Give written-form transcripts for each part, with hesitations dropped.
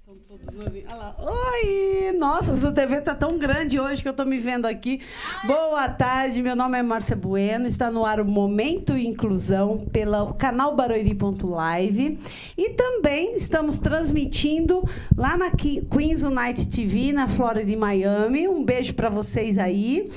São todos novinhos. Olha lá. Oi! Nossa, essa TV tá tão grande hoje que eu tô me vendo aqui. Boa tarde, meu nome é Márcia Bueno. Está no ar o Momento Inclusão pelo canal Barueri.live. E também estamos transmitindo lá na Queens United TV, na Flórida e Miami. Um beijo para vocês aí.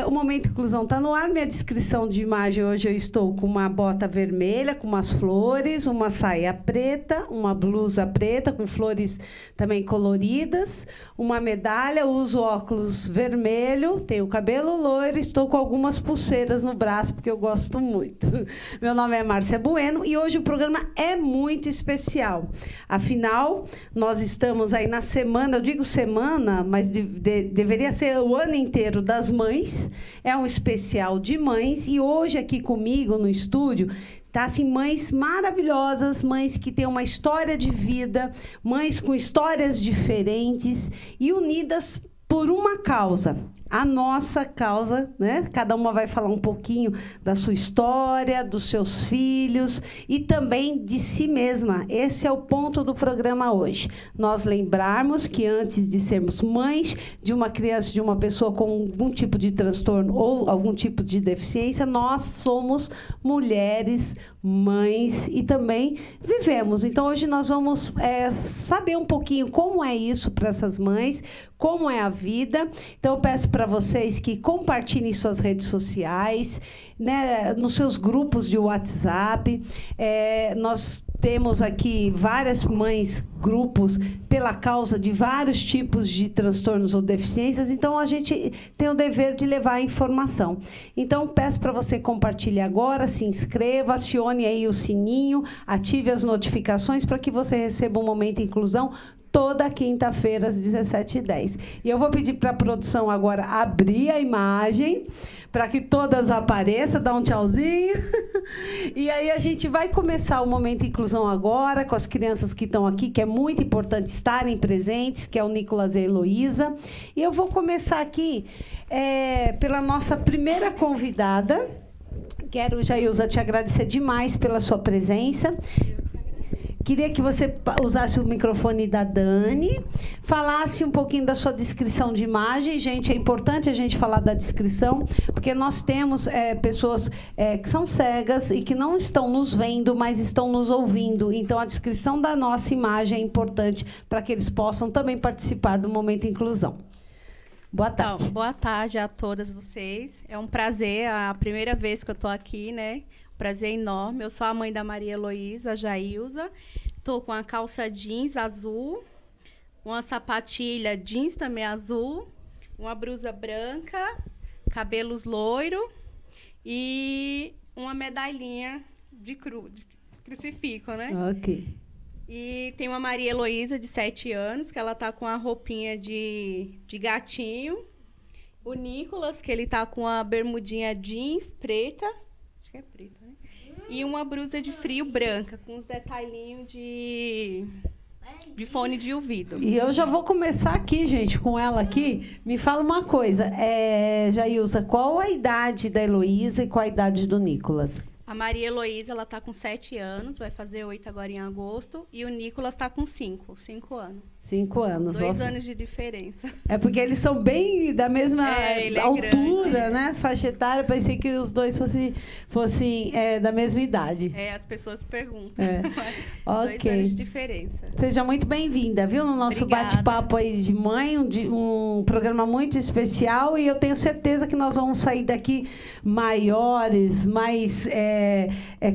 O Momento Inclusão está no ar. Minha descrição de imagem hoje, eu estou com uma bota vermelha, com umas flores, uma saia preta, uma blusa preta com flores também coloridas, uma medalha, uso óculos vermelho, tenho cabelo loiro, estou com algumas pulseiras no braço, porque eu gosto muito. Meu nome é Márcia Bueno e hoje o programa é muito especial. Afinal, nós estamos aí na semana, eu digo semana, mas deveria ser o ano inteiro das mães. É um especial de mães e hoje aqui comigo no estúdio tá, assim, mães maravilhosas, mães que têm uma história de vida, mães com histórias diferentes e unidas por uma causa, a nossa causa, né? Cada uma vai falar um pouquinho da sua história, dos seus filhos e também de si mesma. Esse é o ponto do programa hoje. Nós lembrarmos que antes de sermos mães de uma criança, de uma pessoa com algum tipo de transtorno ou algum tipo de deficiência, nós somos mulheres, mães e também vivemos. Então, hoje nós vamos saber um pouquinho como é isso para essas mães, como é a vida. Então, eu peço para vocês que compartilhem suas redes sociais, né, nos seus grupos de WhatsApp. Nós temos aqui várias mães, grupos, pela causa de vários tipos de transtornos ou deficiências. Então, a gente tem o dever de levar a informação. Então, peço para você compartilhar agora, se inscreva, acione aí o sininho, ative as notificações para que você receba um Momento Inclusão toda quinta-feira, às 17h10. E eu vou pedir para a produção agora abrir a imagem, para que todas apareçam, dá um tchauzinho. E aí a gente vai começar o Momento Inclusão agora, com as crianças que estão aqui, que é muito importante estarem presentes, que é o Nicolas e a Heloísa. E eu vou começar aqui pela nossa primeira convidada. Quero, Jailza, te agradecer demais pela sua presença. Queria que você usasse o microfone da Dani, falasse um pouquinho da sua descrição de imagem. Gente, é importante a gente falar da descrição, porque nós temos pessoas que são cegas e que não estão nos vendo, mas estão nos ouvindo. Então, a descrição da nossa imagem é importante para que eles possam também participar do Momento Inclusão. Boa tarde. Então, boa tarde a todas vocês. É um prazer, a primeira vez que eu estou aqui, né? Prazer enorme. Eu sou a mãe da Maria Heloísa, Jailza. Estou com a calça jeans azul, uma sapatilha jeans também azul, uma blusa branca, cabelos loiro e uma medalhinha de crucifixo, né? Ok. E tem uma Maria Heloísa, de 7 anos, que ela tá com a roupinha de gatinho. O Nicolas, que ele tá com a bermudinha jeans preta. Acho que é preta, né? E uma blusa de frio branca, com uns detalhinhos de fone de ouvido. E eu já vou começar aqui, gente, com ela aqui. Me fala uma coisa, Jailza, qual a idade da Heloísa e qual a idade do Nicolas? A Maria Heloísa, ela tá com 7 anos, vai fazer 8 agora em agosto. E o Nicolas tá com 5 anos. 5 anos. 2 anos de diferença. É porque eles são bem da mesma altura, né? Faixa etária. Pensei que os dois fossem da mesma idade. As pessoas perguntam. 2 Ok. anos de diferença. Seja muito bem-vinda, viu? No nosso bate-papo aí de mãe, um programa muito especial. E eu tenho certeza que nós vamos sair daqui maiores, mais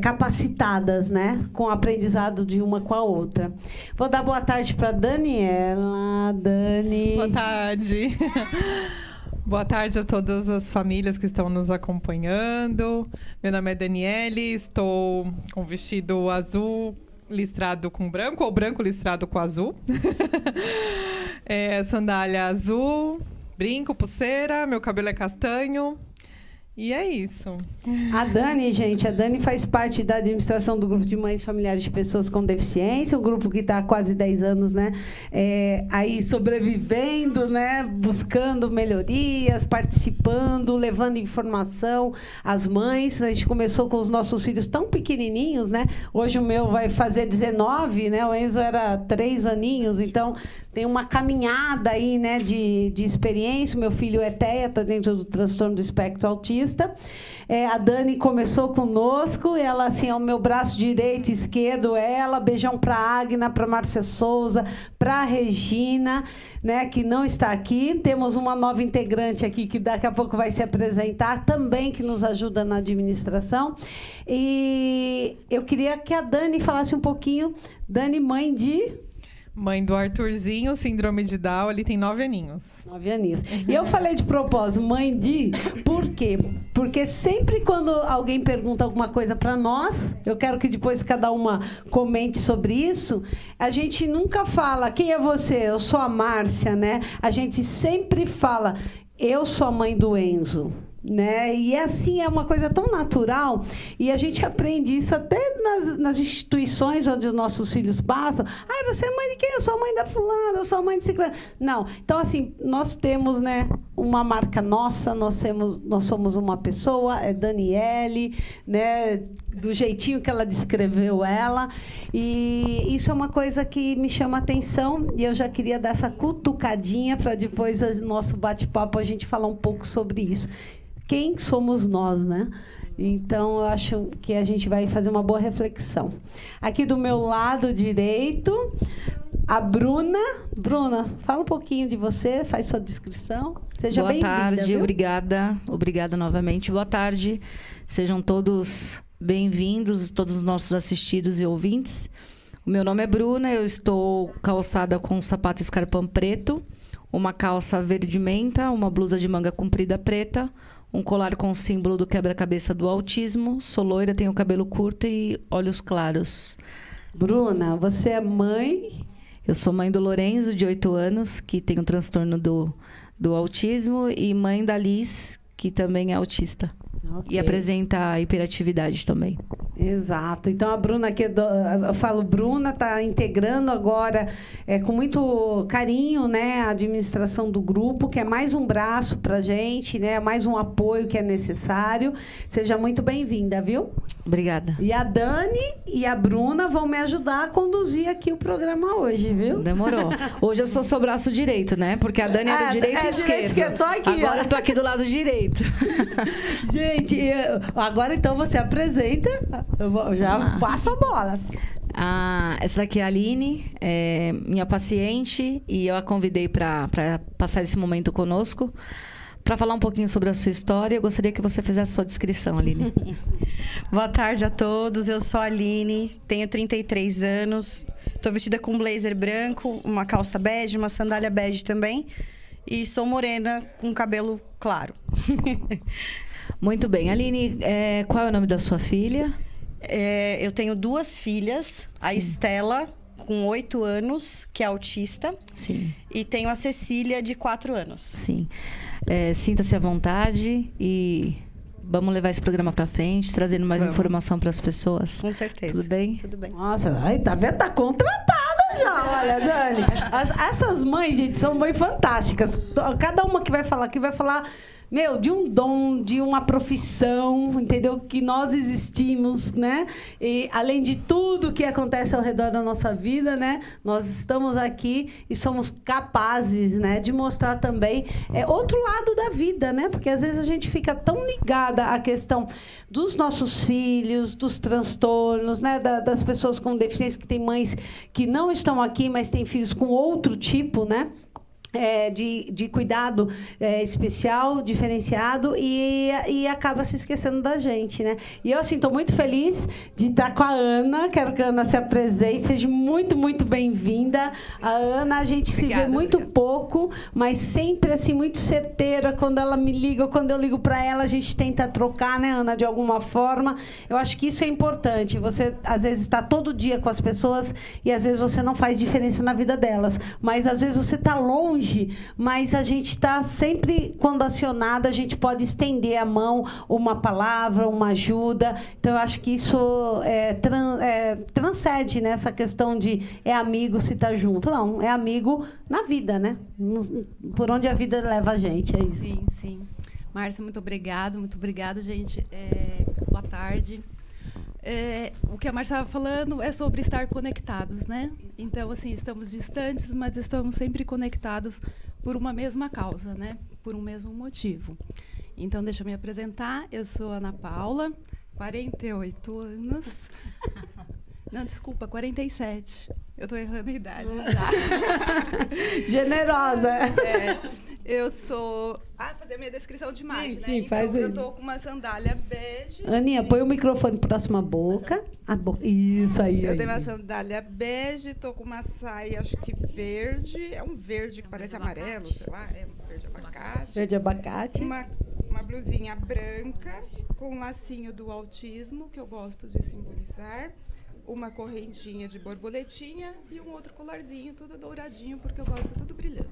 capacitadas, né? Com o aprendizado de uma com a outra. Vou dar boa tarde para Daniela. Dani. Boa tarde. Boa tarde a todas as famílias que estão nos acompanhando. Meu nome é Daniele, estou com vestido azul listrado com branco ou branco listrado com azul. Sandália azul, brinco, pulseira, meu cabelo é castanho. E é isso. A Dani, gente, a Dani faz parte da administração do grupo de mães familiares de pessoas com deficiência, um grupo que está há quase 10 anos, né, aí sobrevivendo, né, buscando melhorias, participando, levando informação às mães. A gente começou com os nossos filhos tão pequenininhos, né? Hoje o meu vai fazer 19, né? O Enzo era 3 aninhos, então tem uma caminhada aí, né, de experiência. Meu filho é TEA, está dentro do transtorno do espectro autista. A Dani começou conosco, ela assim, é o meu braço direito e esquerdo, ela, beijão para a Agna, para a Márcia Souza, para a Regina, né, que não está aqui. Temos uma nova integrante aqui que daqui a pouco vai se apresentar, também que nos ajuda na administração. E eu queria que a Dani falasse um pouquinho. Dani, Mãe do Arthurzinho, síndrome de Down, ele tem 9 aninhos. 9 aninhos. E eu falei de propósito, por quê? Porque sempre quando alguém pergunta alguma coisa para nós, eu quero que depois cada uma comente sobre isso, a gente nunca fala, quem é você? Eu sou a Márcia, né? A gente sempre fala, eu sou a mãe do Enzo. Né? E assim, é uma coisa tão natural, e a gente aprende isso até nas instituições onde os nossos filhos passam. Você é mãe de quem? Eu sou mãe da fulana, eu sou mãe de ciclana. Não, então assim, nós temos, né, uma marca nossa, nós somos uma pessoa, é Daniele, né, do jeitinho que ela descreveu ela, e isso é uma coisa que me chama a atenção, e eu já queria dar essa cutucadinha para depois do nosso bate-papo a gente falar um pouco sobre isso. Quem somos nós, né? Então, eu acho que a gente vai fazer uma boa reflexão. Aqui do meu lado direito, a Bruna. Bruna, fala um pouquinho de você, faz sua descrição. Seja bem-vinda. Boa tarde, viu? Obrigada novamente. Boa tarde, sejam todos bem-vindos, todos os nossos assistidos e ouvintes. O meu nome é Bruna, eu estou calçada com um sapato escarpão preto, uma calça verde menta, uma blusa de manga comprida preta, um colar com o símbolo do quebra-cabeça do autismo. Sou loira, tenho cabelo curto e olhos claros. Bruna, você é mãe? Eu sou mãe do Lorenzo, de 8 anos, que tem o transtorno do autismo, e mãe da Liz, que também é autista. Okay. E apresenta hiperatividade também. Exato. Então, a Bruna, eu falo Bruna, está integrando agora com muito carinho, né, a administração do grupo, que é mais um braço para a gente, né, mais um apoio que é necessário. Seja muito bem-vinda, viu? Obrigada. E a Dani e a Bruna vão me ajudar a conduzir aqui o programa hoje, viu? Demorou. Hoje eu sou seu braço direito, né? Porque a Dani é do direito e esquerdo. Eu tô aqui, agora eu tô aqui do lado direito. Gente, agora então você apresenta. Eu já passo a bola. Essa daqui é a Aline, minha paciente, e eu a convidei para passar esse momento conosco, para falar um pouquinho sobre a sua história. Eu gostaria que você fizesse a sua descrição, Aline. Boa tarde a todos, eu sou a Aline, tenho 33 anos, estou vestida com um blazer branco, uma calça bege, uma sandália bege também, e sou morena com cabelo claro. Muito bem. Aline, qual é o nome da sua filha? Eu tenho 2 filhas. Sim. A Estela, com 8 anos, que é autista. Sim. E tenho a Cecília, de 4 anos. Sim. Sinta-se à vontade e vamos levar esse programa para frente, trazendo mais informação para as pessoas. Com certeza. Tudo bem? Tudo bem. Nossa, tá vendo? Tá contratada já, olha, Dani. Essas mães, gente, são mães fantásticas. Cada uma que vai falar aqui vai falar... de um dom, de uma profissão, entendeu? Que nós existimos, né? E, além de tudo que acontece ao redor da nossa vida, né? Nós estamos aqui e somos capazes, né? De mostrar também outro lado da vida, né? Porque, às vezes, a gente fica tão ligada à questão dos nossos filhos, dos transtornos, né? Das pessoas com deficiência, que têm mães que não estão aqui, mas têm filhos com outro tipo, né? De cuidado especial, diferenciado, e acaba se esquecendo da gente, né? E eu, assim, estou muito feliz de estar com a Ana. Quero que a Ana se apresente. Seja muito, muito bem-vinda. A Ana, a gente se vê muito pouco, mas sempre, assim, muito certeira. Quando ela me liga, ou quando eu ligo para ela, a gente tenta trocar, né, Ana, de alguma forma. Eu acho que isso é importante. Você, às vezes, está todo dia com as pessoas e, às vezes, você não faz diferença na vida delas. Mas, às vezes, você está longe longe, mas a gente está sempre, quando acionada, a gente pode estender a mão, uma palavra, uma ajuda. Então, eu acho que isso transcende nessa questão de é amigo se tá junto. Não, é amigo na vida, né? Por onde a vida leva a gente, é isso. Sim, sim. Márcia, muito obrigado, gente. Boa tarde. O que a Márcia estava falando é sobre estar conectados, né? Então, assim, estamos distantes, mas estamos sempre conectados por uma mesma causa, né? Por um mesmo motivo. Então, deixa eu me apresentar. Eu sou Ana Paula, 48 anos. Não, desculpa, 47. Eu estou errando a idade. Generosa. Eu sou... fazer a minha descrição de imagem, sim, né? faz então, eu aí. estou com uma sandália bege. Aninha, põe o microfone próximo à boca. Isso aí. Eu tenho uma sandália bege, estou com uma saia, acho que verde. É um verde que parece amarelo, sei lá. É um verde abacate. Verde abacate. Uma blusinha branca com um lacinho do autismo, que eu gosto de simbolizar. Uma correntinha de borboletinha e um outro colarzinho, tudo douradinho, porque eu gosto tudo brilhando.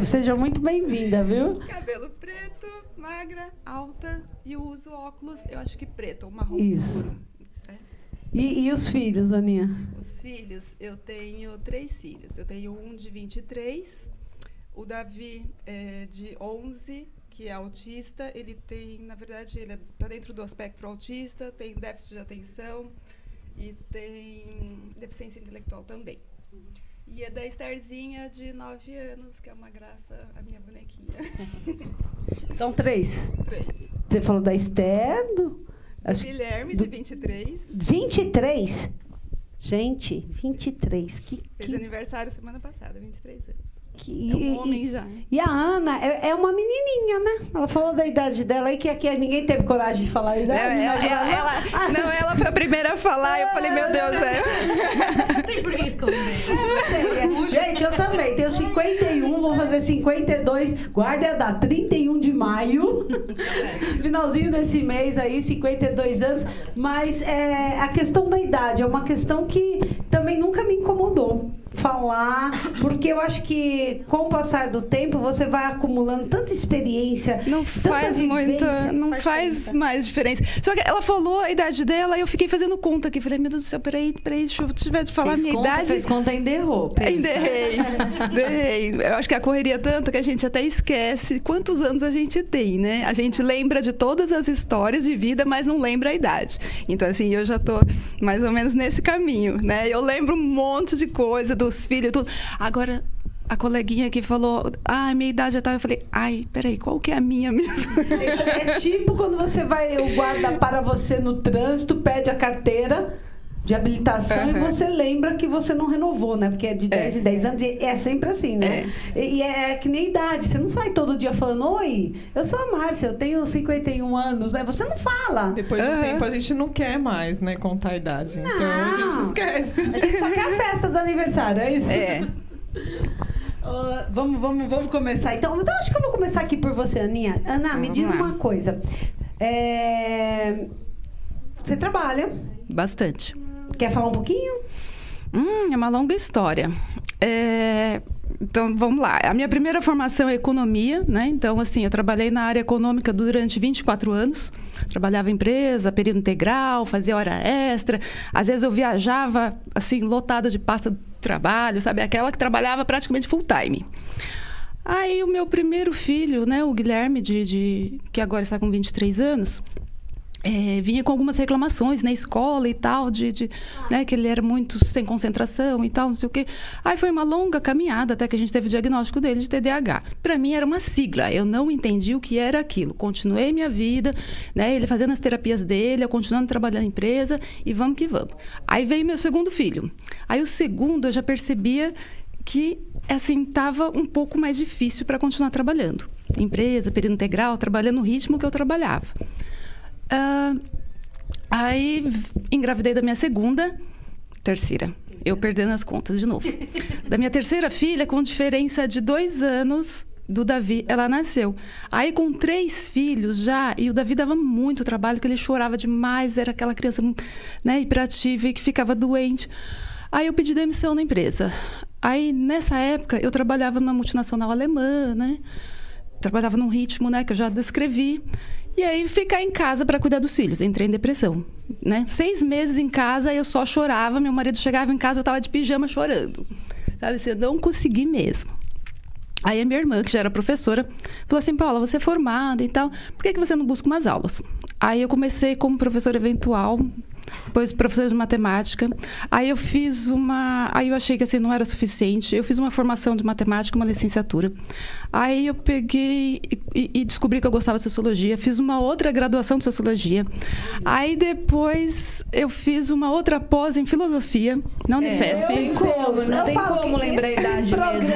Seja muito bem-vinda, viu? Cabelo preto, magra, alta, e eu uso óculos, eu acho que preto ou marrom Isso. escuro. E os filhos, Aninha? Os filhos, eu tenho 3 filhos. Eu tenho um de 23, o Davi é de 11, que é autista. Ele tem, na verdade, ele está dentro do espectro autista, tem déficit de atenção e tem deficiência intelectual também. E é da Estherzinha, de 9 anos, que é uma graça, a minha bonequinha. São 3. 3. Você falou da Esther, Guilherme, de 23. 23? Gente, 23. Fez aniversário semana passada, 23 anos. É um homem já. E a Ana é uma menininha, né? Ela falou da idade dela aí, que aqui ninguém teve coragem de falar a idade. Ela foi a primeira a falar, eu falei, meu Deus, Não tem por que esconder. Gente, eu também. Tenho 51, vou fazer 52. Guarda a data, 31 de maio. Finalzinho desse mês aí, 52 anos. Mas a questão da idade é uma questão que também nunca me incomodou falar, porque eu acho que com o passar do tempo você vai acumulando tanta experiência. Não faz muita, não faz mais diferença. Só que ela falou a idade dela e eu fiquei fazendo conta aqui. Falei, meu Deus do céu, peraí, deixa eu tiver de falar a minha idade. Fez conta e enderrou. Enderrei. Eu acho que a correria tanto que a gente até esquece quantos anos a gente tem, né? A gente lembra de todas as histórias de vida, mas não lembra a idade. Então, assim, eu já tô mais ou menos nesse caminho, né? Eu lembro um monte de coisa dos filhos e tudo. Agora, a coleguinha que falou, minha idade é tal, eu falei, peraí, qual que é a minha mesmo? É tipo quando você vai, o guarda para você no trânsito, pede a carteira de habilitação e você lembra que você não renovou, né? Porque é de 10 em 10 anos, e é sempre assim, né? E é que nem idade, você não sai todo dia falando, oi, eu sou a Márcia, eu tenho 51 anos, né? Você não fala. Depois do tempo, a gente não quer mais, né, contar a idade. Não. Então, a gente esquece. A gente só quer a festa do aniversário, é isso? Vamos começar. Então, acho que eu vou começar aqui por você, Aninha. Ana, me diz uma coisa. Você trabalha? Bastante. Quer falar um pouquinho? É uma longa história. Então, vamos lá. A minha primeira formação é economia, né? Então, assim, eu trabalhei na área econômica durante 24 anos. Trabalhava em empresa, período integral, fazia hora extra. Às vezes eu viajava, assim, lotada de pasta de trabalho, sabe? Aquela que trabalhava praticamente full time. Aí, o meu primeiro filho, né? O Guilherme, que agora está com 23 anos... vinha com algumas reclamações na escola e tal, né, que ele era muito sem concentração e tal, não sei o quê. Aí foi uma longa caminhada até que a gente teve o diagnóstico dele de TDAH. Para mim era uma sigla, eu não entendi o que era aquilo. Continuei minha vida, né, ele fazendo as terapias dele, eu continuando trabalhando na empresa e vamos que vamos. Aí veio meu segundo filho. Aí o segundo eu já percebia que, assim, estava um pouco mais difícil para continuar trabalhando. Empresa, período integral, trabalhando no ritmo que eu trabalhava. Aí engravidei da minha terceira, eu perdendo as contas de novo. Da minha terceira filha, com diferença de 2 anos do Davi, ela nasceu. Aí com 3 filhos já, e o Davi dava muito trabalho, que ele chorava demais, era aquela criança, né, hiperativa e que ficava doente. Aí eu pedi demissão na empresa. Aí, nessa época, eu trabalhava numa multinacional alemã, né? Trabalhava num ritmo, né, que eu já descrevi. E aí, ficar em casa para cuidar dos filhos. Entrei em depressão, né? 6 meses em casa, eu só chorava. Meu marido chegava em casa, eu estava de pijama chorando. Sabe assim, eu não consegui mesmo. Aí a minha irmã, que já era professora, falou assim: Paula, você é formada e tal, por que você não busca umas aulas? Aí eu comecei como professora eventual, depois professora de matemática. Aí eu fiz aí eu achei que assim não era suficiente. Eu fiz uma formação de matemática, uma licenciatura. Aí eu peguei e descobri que eu gostava de sociologia. Fiz uma outra graduação de sociologia. Aí depois eu fiz uma outra pós em filosofia na Unifesp. Não tem como lembrar a idade mesmo.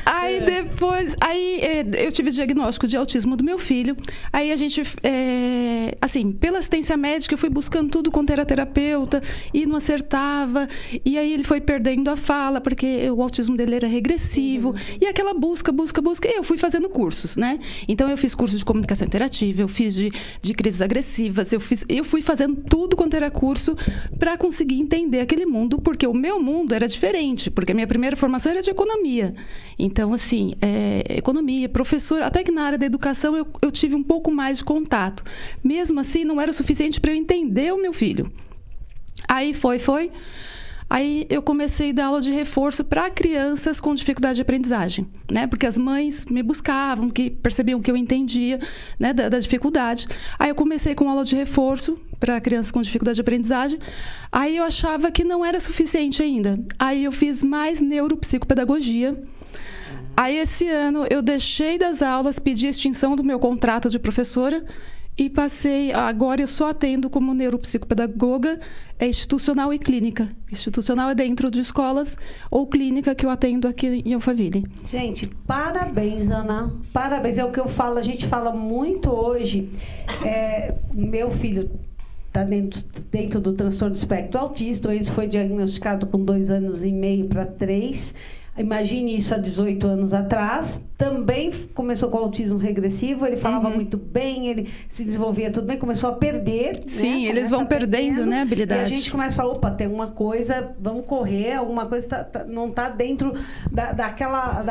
Aí depois, eu tive diagnóstico de autismo do meu filho. Aí a gente, assim, pela assistência médica, eu fui buscando tudo quanto era terapeuta e não acertava. E aí ele foi perdendo a fala, porque o autismo dele era regressivo. E aquela busca. E eu fui fazendo cursos, né? Então eu fiz curso de comunicação interativa, eu fiz de crises agressivas, eu fui fazendo tudo quanto era curso para conseguir entender aquele mundo, porque o meu mundo era diferente, porque a minha primeira formação era de economia. Então, assim, economia, professor, até que na área da educação eu tive um pouco mais de contato. Mesmo assim, não era o suficiente para eu entender o meu filho. Aí foi. Aí eu comecei a dar aula de reforço para crianças com dificuldade de aprendizagem, né? Porque as mães me buscavam, que percebiam que eu entendia, né, da dificuldade. Aí eu comecei com aula de reforço para crianças com dificuldade de aprendizagem. Aí eu achava que não era suficiente ainda. Aí eu fiz mais neuropsicopedagogia. Aí esse ano eu deixei das aulas, pedi a extinção do meu contrato de professora e passei, agora eu só atendo como neuropsicopedagoga, institucional e clínica. Institucional é dentro de escolas, ou clínica que eu atendo aqui em Alphaville. Gente, parabéns, Ana. Parabéns, é o que eu falo, a gente fala muito hoje. Meu filho está dentro do transtorno do espectro autista, ele foi diagnosticado com 2 anos e meio para 3. Imagine isso há 18 anos atrás. Também começou com autismo regressivo. Ele falava muito bem, ele se desenvolvia tudo bem, começou a perder. Sim, né? Eles vão perdendo, né, a habilidade. E a gente começa a falar, opa, tem uma coisa, vamos correr, alguma coisa não está dentro daquela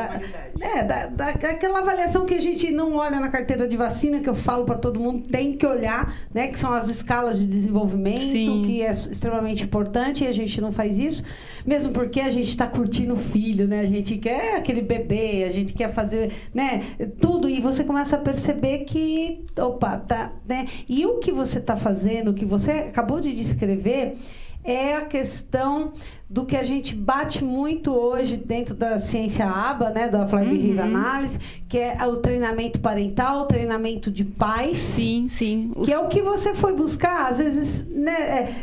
avaliação que a gente não olha na carteira de vacina, que eu falo para todo mundo, tem que olhar, né, que são as escalas de desenvolvimento, Sim. que é extremamente importante, e a gente não faz isso, mesmo porque a gente está curtindo o filho, né? A gente quer aquele bebê, a gente quer fazer, né, tudo, e você começa a perceber que, opa, tá, né? E o que você está fazendo, o que você acabou de descrever, é a questão do que a gente bate muito hoje dentro da ciência ABA, né, da Applied Behavior Analysis, que é o treinamento parental, o treinamento de pais. Sim. Que é o que você foi buscar, às vezes, né,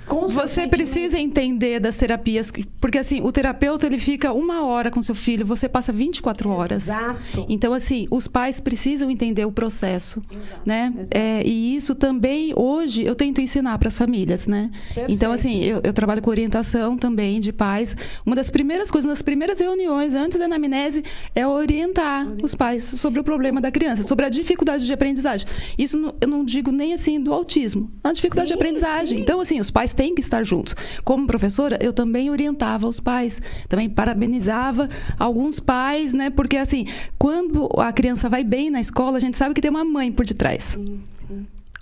você precisa entender das terapias, porque assim, o terapeuta ele fica 1 hora com seu filho, você passa 24 horas. Exato. Então, assim, os pais precisam entender o processo, Exato. né? Exato. E isso também, hoje, eu tento ensinar para as famílias, né? Perfeito. Então, assim, eu trabalho com orientação também de pais. Uma das primeiras coisas, nas primeiras reuniões, antes da anamnese, é orientar os pais sobre o problema da criança, sobre a dificuldade de aprendizagem. Isso eu não digo nem assim do autismo, a dificuldade de aprendizagem. Então, assim, os pais têm que estar juntos. Como professora, eu também orientava os pais, também parabenizava alguns pais, né? Porque, assim, quando a criança vai bem na escola, a gente sabe que tem uma mãe por detrás.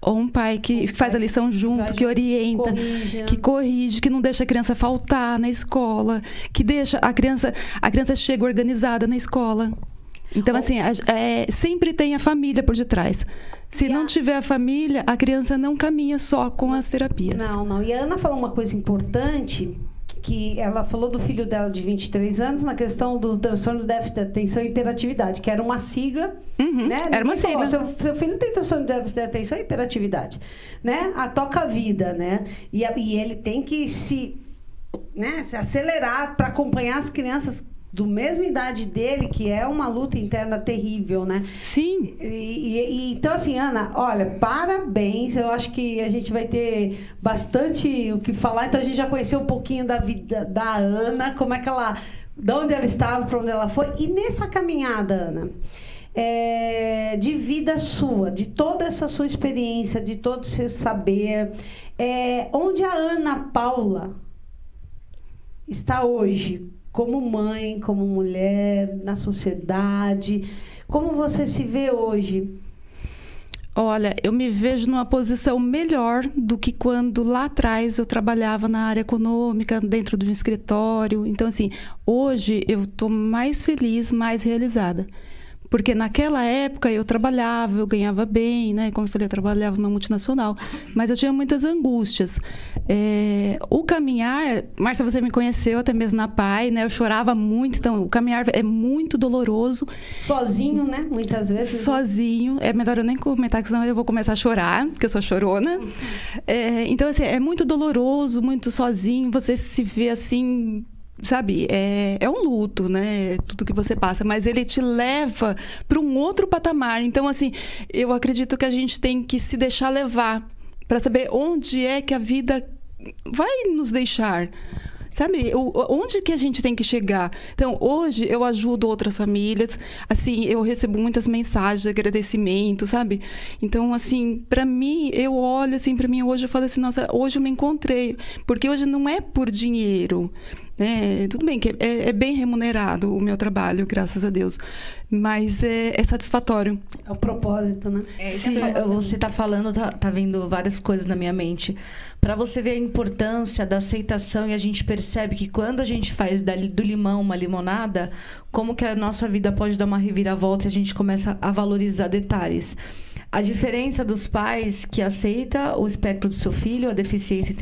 Ou um pai que faz a lição junto, que orienta, que corrige, que não deixa a criança faltar na escola, que deixa a criança chega organizada na escola. Então, assim, sempre tem a família por detrás. Se não tiver a família, a criança não caminha só com as terapias. Não. E a Ana falou uma coisa importante, que ela falou do filho dela de 23 anos na questão do transtorno de déficit de atenção e hiperatividade, que era uma sigla, né? Era uma sigla. Seu filho tem transtorno de déficit de atenção e hiperatividade, né? Toca a vida, né? E ele tem que se acelerar para acompanhar as crianças do mesma idade dele, que é uma luta interna terrível, né? Sim. Então, assim, Ana, olha, parabéns. Eu acho que a gente vai ter bastante o que falar. Então, a gente já conheceu um pouquinho da vida da Ana, como é que ela... De onde ela estava, para onde ela foi. E nessa caminhada, Ana, de vida sua, de toda essa sua experiência, de todo esse saber, onde a Ana Paula está hoje como mãe, como mulher, na sociedade? Como você se vê hoje? Olha, eu me vejo numa posição melhor do que quando lá atrás eu trabalhava na área econômica, dentro de um escritório. Então, assim, hoje eu estou mais feliz, mais realizada. Porque naquela época eu trabalhava, eu ganhava bem, né? Como eu falei, eu trabalhava numa multinacional. Mas eu tinha muitas angústias. O caminhar... Márcia, você me conheceu até mesmo na PAI, né? Eu chorava muito. Então, o caminhar é muito doloroso. Sozinho, né? Muitas vezes. Sozinho. É melhor eu nem comentar, que senão eu vou começar a chorar, porque eu sou chorona. Então, assim, é muito doloroso, muito sozinho. Você se vê assim... Sabe, é um luto, né? Tudo que você passa, mas ele te leva para um outro patamar. Então, assim, eu acredito que a gente tem que se deixar levar para saber onde é que a vida vai nos deixar. Sabe, onde que a gente tem que chegar? Então, hoje eu ajudo outras famílias, assim, eu recebo muitas mensagens de agradecimento, sabe? Então, assim, para mim, eu olho assim para mim hoje, eu falo assim, nossa, hoje eu me encontrei, porque hoje não é por dinheiro, né? Tudo bem que é bem remunerado o meu trabalho, graças a Deus, mas é satisfatório. É o propósito, né? Você tá falando, tá vindo várias coisas na minha mente. Para você ver a importância da aceitação, e a gente percebe que quando a gente faz do limão uma limonada, como que a nossa vida pode dar uma reviravolta e a gente começa a valorizar detalhes. A diferença dos pais que aceita o espectro do seu filho, a deficiência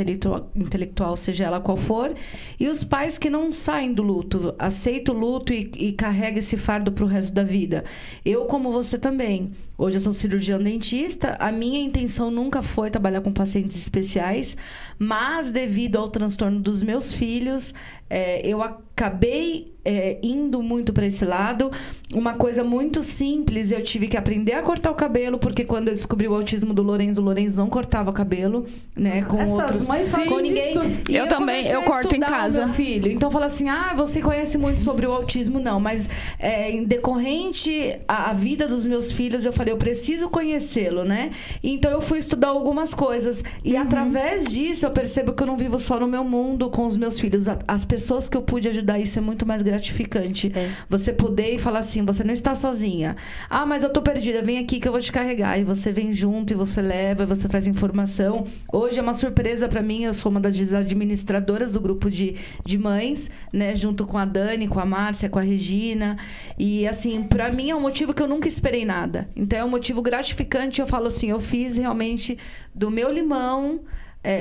intelectual, seja ela qual for, e os pais que não saem do luto, aceitam o luto e carregam esse fardo para o resto da vida. Eu, como você também. Hoje eu sou cirurgião dentista, a minha intenção nunca foi trabalhar com pacientes especiais, mas devido ao transtorno dos meus filhos, eu acabei indo muito para esse lado. Uma coisa muito simples, eu tive que aprender a cortar o cabelo, porque quando eu descobri o autismo do Lorenzo, o Lorenzo não cortava o cabelo, né, com outros, com ninguém. E eu também, eu corto em casa. Meu filho. Então fala assim, você conhece muito sobre o autismo? Não, mas em decorrente a vida dos meus filhos, eu falei, eu preciso conhecê-lo, né? Então eu fui estudar algumas coisas e através disso eu percebo que eu não vivo só no meu mundo com os meus filhos. As pessoas que eu pude ajudar, isso é muito mais gratificante. Você poder falar assim, você não está sozinha. Mas eu tô perdida, vem aqui que eu vou te carregar. E você vem junto e você leva, você traz informação. Hoje é uma surpresa para mim, eu sou uma das administradoras do grupo de mães, né? Junto com a Dani, com a Márcia, com a Regina. E assim, para mim é um motivo que eu nunca esperei nada. Então é um motivo gratificante. Eu falo assim, eu fiz realmente do meu limão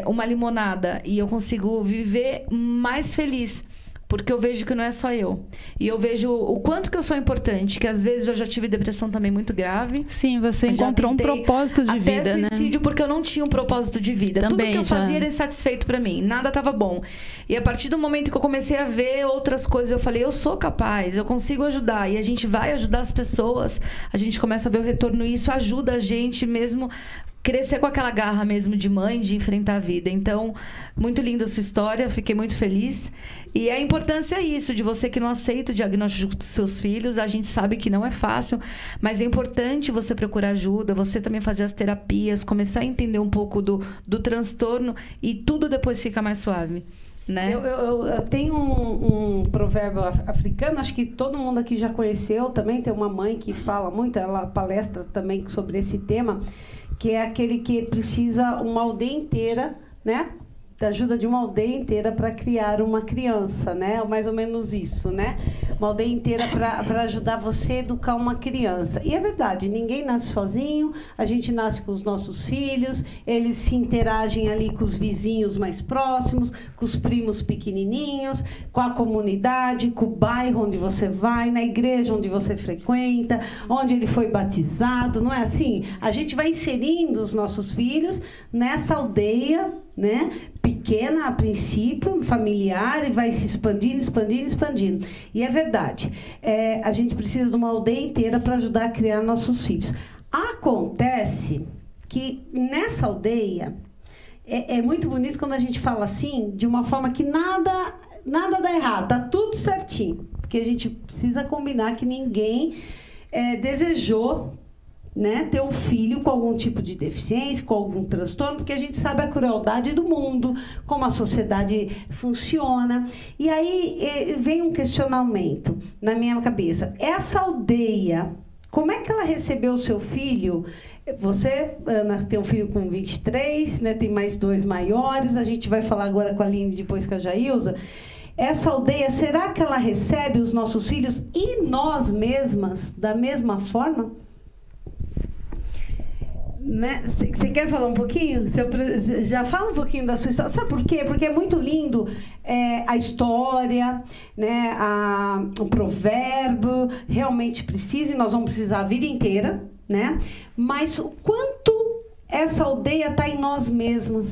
uma limonada. E eu consigo viver mais feliz. Porque eu vejo que não é só eu. E eu vejo o quanto que eu sou importante. Que às vezes eu já tive depressão também muito grave. Sim, você encontrou um propósito de vida, né? Até suicídio, porque eu não tinha um propósito de vida. Também, tudo que eu fazia era insatisfeito pra mim. Nada tava bom. E a partir do momento que eu comecei a ver outras coisas, eu falei, eu sou capaz, eu consigo ajudar. E a gente vai ajudar as pessoas. A gente começa a ver o retorno. E isso ajuda a gente mesmo... crescer com aquela garra mesmo de mãe, de enfrentar a vida. Então, muito linda a sua história, fiquei muito feliz. E a importância é isso, de você que não aceita o diagnóstico dos seus filhos, a gente sabe que não é fácil, mas é importante você procurar ajuda, você também fazer as terapias, começar a entender um pouco do transtorno e tudo depois fica mais suave. Né? Eu tenho um provérbio africano, acho que todo mundo aqui já conheceu também, tem uma mãe que fala muito, ela palestra também sobre esse tema, que é aquele que precisa uma aldeia inteira, né? Da ajuda de uma aldeia inteira para criar uma criança, né? Mais ou menos isso, né? Uma aldeia inteira para ajudar você a educar uma criança. E é verdade, ninguém nasce sozinho, a gente nasce com os nossos filhos, eles se interagem ali com os vizinhos mais próximos, com os primos pequenininhos, com a comunidade, com o bairro onde você vai, na igreja onde você frequenta, onde ele foi batizado, não é assim? A gente vai inserindo os nossos filhos nessa aldeia, né? Pequena a princípio, familiar, e vai se expandindo, expandindo, expandindo. E é verdade, a gente precisa de uma aldeia inteira para ajudar a criar nossos filhos. Acontece que nessa aldeia é muito bonito quando a gente fala assim, de uma forma que nada dá errado, tá tudo certinho, porque a gente precisa combinar que ninguém desejou né, ter um filho com algum tipo de deficiência, com algum transtorno, porque a gente sabe a crueldade do mundo, como a sociedade funciona. E aí vem um questionamento na minha cabeça. Essa aldeia, como é que ela recebeu o seu filho? Você, Ana, tem um filho com 23, né, tem mais 2 maiores, a gente vai falar agora com a Aline, depois com a Jailza. Essa aldeia, será que ela recebe os nossos filhos e nós mesmas da mesma forma? Né? Você quer falar um pouquinho? Você já fala um pouquinho da sua história. Sabe por quê? Porque é muito lindo a história, né? O provérbio, realmente precisa, e nós vamos precisar a vida inteira, né? Mas o quanto essa aldeia está em nós mesmas.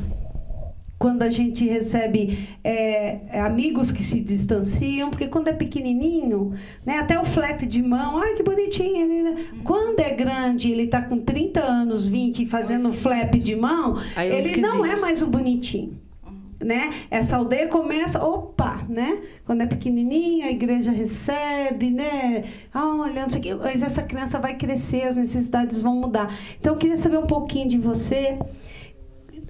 Quando a gente recebe amigos que se distanciam, porque quando é pequenininho, né, até o flap de mão, ai, que bonitinho. Né? Quando é grande, ele está com 30 anos, 20, fazendo flap de mão, ele não é mais o bonitinho. Né? Essa aldeia começa, opa, né? Quando é pequenininha, a igreja recebe, né? Olha, não sei o quê, mas essa criança vai crescer, as necessidades vão mudar. Então, eu queria saber um pouquinho de você,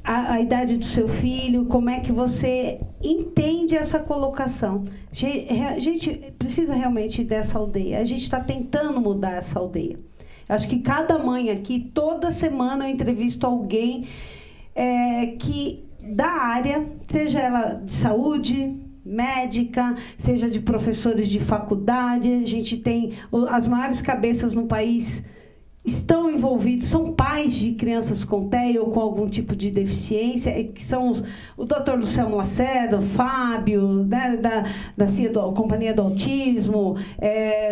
a idade do seu filho, como é que você entende essa colocação. A gente precisa realmente dessa aldeia. A gente está tentando mudar essa aldeia. Acho que cada mãe aqui, toda semana eu entrevisto alguém que da área, seja ela de saúde, médica, seja de professores de faculdade. A gente tem as maiores cabeças no país estão envolvidos, são pais de crianças com TEA ou com algum tipo de deficiência, que são o Dr. Luciano Lacerda, o Fábio, né, da CIA, Companhia do Autismo,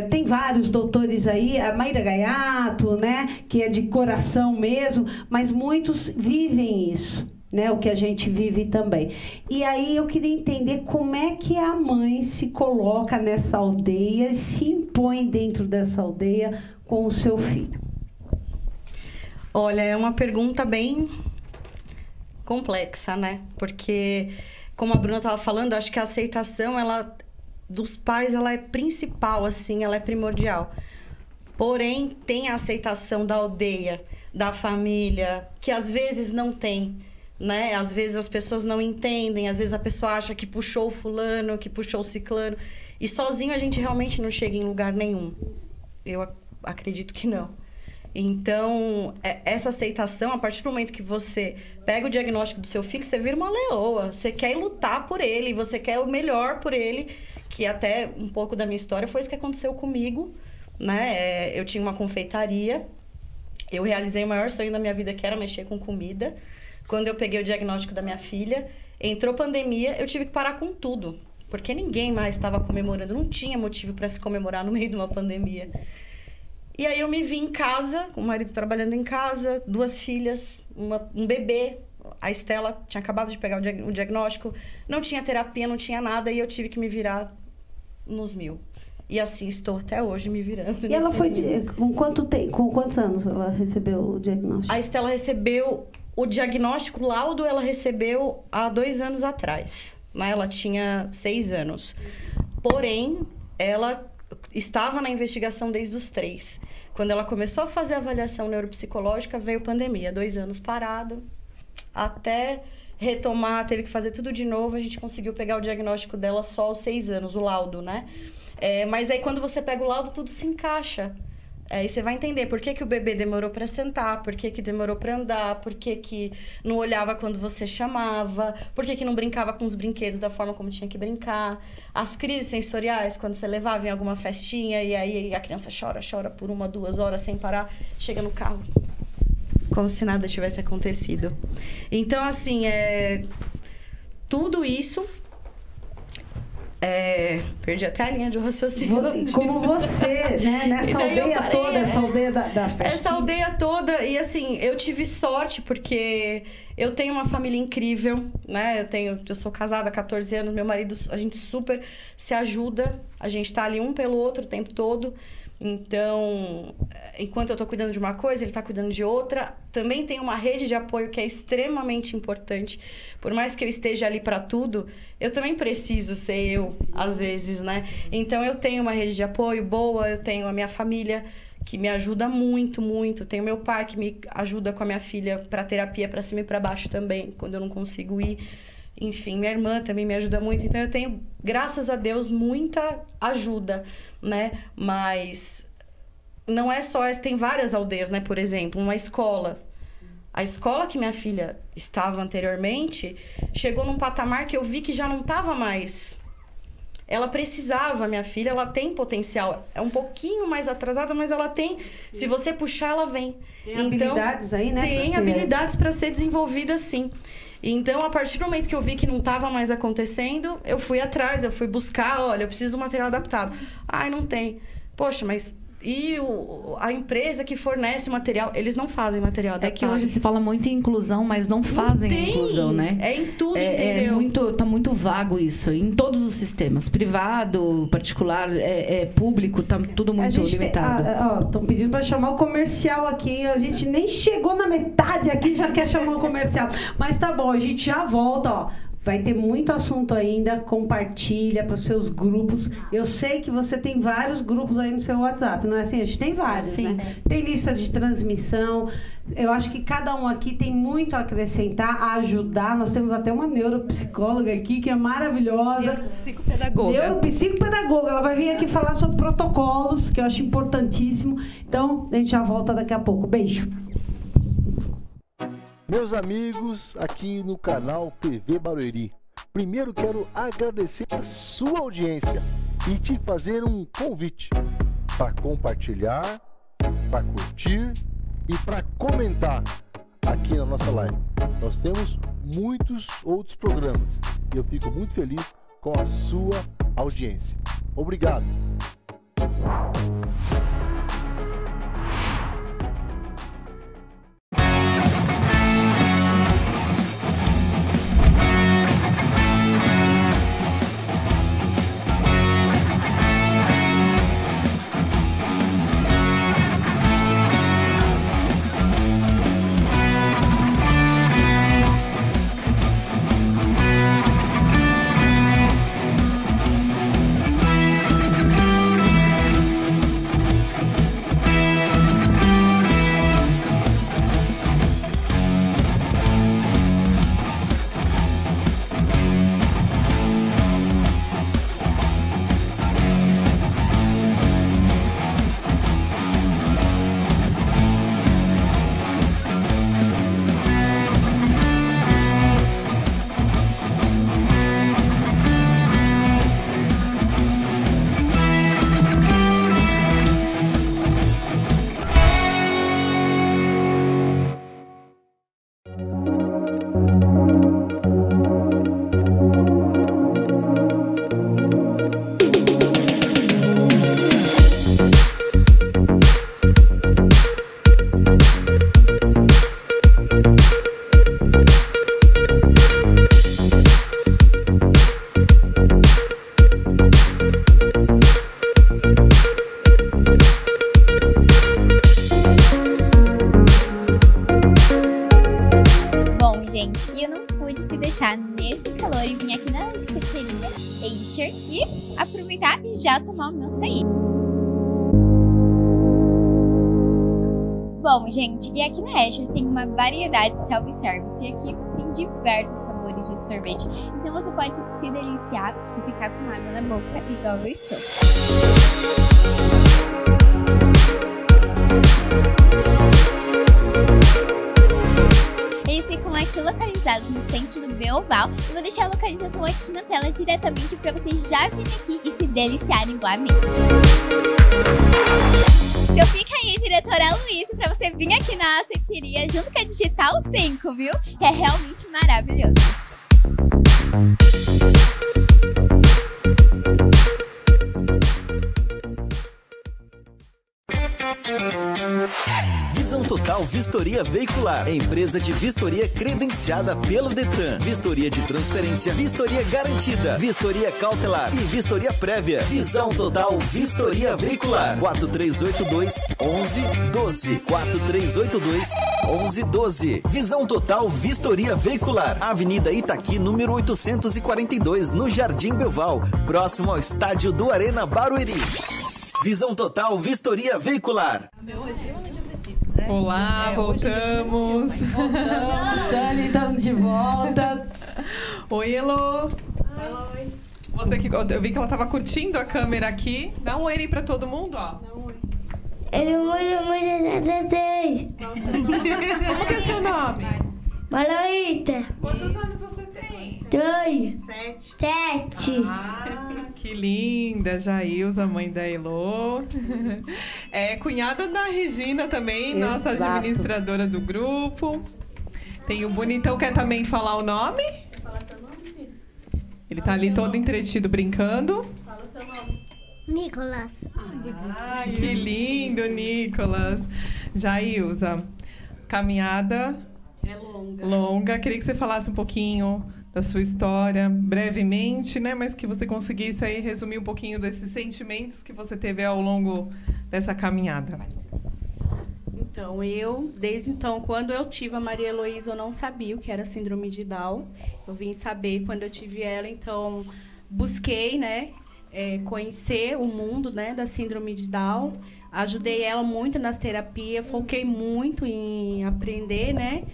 tem vários doutores aí, a Maíra Gaiato, né, que é de coração mesmo, mas muitos vivem isso, né, o que a gente vive também. E aí eu queria entender como é que a mãe se coloca nessa aldeia, se impõe dentro dessa aldeia com o seu filho. Olha, é uma pergunta bem complexa, né? Porque, como a Bruna estava falando, acho que a aceitação dos pais ela é principal, assim, ela é primordial. Porém, tem a aceitação da aldeia, da família, que às vezes não tem, né? Às vezes as pessoas não entendem, às vezes a pessoa acha que puxou o fulano, que puxou o ciclano. E sozinho a gente realmente não chega em lugar nenhum. Eu acredito que não. Então, essa aceitação, a partir do momento que você pega o diagnóstico do seu filho, você vira uma leoa. Você quer lutar por ele, você quer o melhor por ele. Que até um pouco da minha história foi isso que aconteceu comigo, né? Eu tinha uma confeitaria, eu realizei o maior sonho da minha vida, que era mexer com comida. Quando eu peguei o diagnóstico da minha filha, entrou pandemia, eu tive que parar com tudo. Porque ninguém mais estava comemorando, não tinha motivo para se comemorar no meio de uma pandemia. E aí eu me vi em casa, com o marido trabalhando em casa, 2 filhas, um bebê. A Estela tinha acabado de pegar o diagnóstico, não tinha terapia, não tinha nada, e eu tive que me virar nos 1000. E assim estou até hoje me virando. E ela foi com quantos anos ela recebeu o diagnóstico? A Estela recebeu o diagnóstico, o laudo ela recebeu há 2 anos atrás. Né? Ela tinha 6 anos. Porém, ela estava na investigação desde os 3. Quando ela começou a fazer a avaliação neuropsicológica, veio pandemia. 2 anos parado, até retomar, teve que fazer tudo de novo. A gente conseguiu pegar o diagnóstico dela só aos 6 anos, o laudo, né? Mas aí, quando você pega o laudo, tudo se encaixa. Aí você vai entender por que o bebê demorou para sentar, por que demorou para andar, por que não olhava quando você chamava, por que não brincava com os brinquedos da forma como tinha que brincar. As crises sensoriais, quando você levava em alguma festinha e aí a criança chora por 1, 2 horas sem parar, chega no carro como se nada tivesse acontecido. Então, assim, tudo isso... perdi até a linha de raciocínio. Como você, né? Nessa aldeia toda, essa aldeia da festa. Essa aldeia toda, e assim, eu tive sorte porque eu tenho uma família incrível, né? Eu sou casada há 14 anos, meu marido, a gente super se ajuda, a gente tá ali um pelo outro o tempo todo. Então, enquanto eu tô cuidando de uma coisa, ele tá cuidando de outra. Também tem uma rede de apoio que é extremamente importante. Por mais que eu esteja ali para tudo, eu também preciso ser eu, às vezes, né? Então, eu tenho uma rede de apoio boa, eu tenho a minha família, que me ajuda muito, muito. Tenho meu pai que me ajuda com a minha filha para terapia, para cima e para baixo também, quando eu não consigo ir. Enfim, minha irmã também me ajuda muito. Então, eu tenho, graças a Deus, muita ajuda, né? Mas não é só... Tem várias aldeias, né? Por exemplo, uma escola. A escola que minha filha estava anteriormente chegou num patamar que eu vi que já não estava mais... Ela precisava, minha filha, ela tem potencial. É um pouquinho mais atrasada, mas ela tem. Se você puxar, ela vem. Tem habilidades aí, né? Tem habilidades para ser desenvolvida, sim. Então, a partir do momento que eu vi que não estava mais acontecendo, eu fui atrás, eu fui buscar. Olha, eu preciso de um material adaptado. Ai, não tem. Poxa, mas... E a empresa que fornece o material, eles não fazem material adaptado. É que hoje se fala muito em inclusão, mas não fazem a inclusão, né? É em tudo, entendeu? Tá muito vago isso. Em todos os sistemas. Privado, particular, público, tá tudo muito limitado. Estão pedindo para chamar o comercial aqui. A gente nem chegou na metade aqui, já quer chamar o comercial. Mas tá bom, a gente já volta, ó. Vai ter muito assunto ainda, compartilha para os seus grupos. Eu sei que você tem vários grupos aí no seu WhatsApp, não é assim? A gente tem vários, né? Tem lista de transmissão. Eu acho que cada um aqui tem muito a acrescentar, a ajudar. Nós temos até uma neuropsicóloga aqui, que é maravilhosa. Neuropsicopedagoga. Ela vai vir aqui falar sobre protocolos, que eu acho importantíssimo. Então, a gente já volta daqui a pouco. Beijo. Meus amigos, aqui no canal TV Barueri, primeiro quero agradecer a sua audiência e te fazer um convite para compartilhar, para curtir e para comentar aqui na nossa live. Nós temos muitos outros programas e eu fico muito feliz com a sua audiência. Obrigado! Nesse calor e vim aqui na secretaria Asher e aproveitar e já tomar o meu açaí. Bom, gente, e aqui na Asher tem uma variedade de self-service e aqui tem diversos sabores de sorvete. Então você pode se deliciar e ficar com água na boca igual eu estou. Eles ficam aqui localizados no centro do Beoval. Eu vou deixar a localização aqui na tela diretamente para vocês já virem aqui e se deliciarem igual a mim. Então fica aí, diretora Luísa, para você vir aqui na secretaria junto com a Digital 5, viu? Que é realmente maravilhoso. Visão Total Vistoria Veicular, empresa de vistoria credenciada pelo Detran, vistoria de transferência, vistoria garantida, vistoria cautelar e vistoria prévia. Visão Total Vistoria Veicular, 4382-1112, 4382-1112. Visão Total Vistoria Veicular, Avenida Itaqui, número 842, no Jardim Belval, próximo ao estádio do Arena Barueri. Visão Total Vistoria Veicular. Olá, voltamos. Voltamos, Dani, estamos de volta. Oi, Elô. Oi. Você que, eu vi que ela estava curtindo a câmera aqui. Dá um oi para todo mundo, ó. Dá um oi. Como que é seu nome? Maloíta. Quantos anos você tem? 2. 7. 7. Ah, que linda, Jailza, mãe da Elô. É cunhada da Regina também, nossa Exato. administradora do grupo. Tem o Bonitão, quer também falar o nome? Fala seu nome, filho. Ele tá ali todo entretido, brincando. Fala seu nome. Nicolas. Ah, que lindo, Nicolas. Jailza, caminhada É longa. longa. Queria que você falasse um pouquinho da sua história, brevemente, né? Mas que você conseguisse aí resumir um pouquinho desses sentimentos que você teve ao longo dessa caminhada. Então, desde então, quando eu tive a Maria Heloísa, eu não sabia o que era síndrome de Down. Eu vim saber quando eu tive ela, então busquei, né? Conhecer o mundo, né, da síndrome de Down. Ajudei ela muito nas terapias, foquei muito em aprender, né?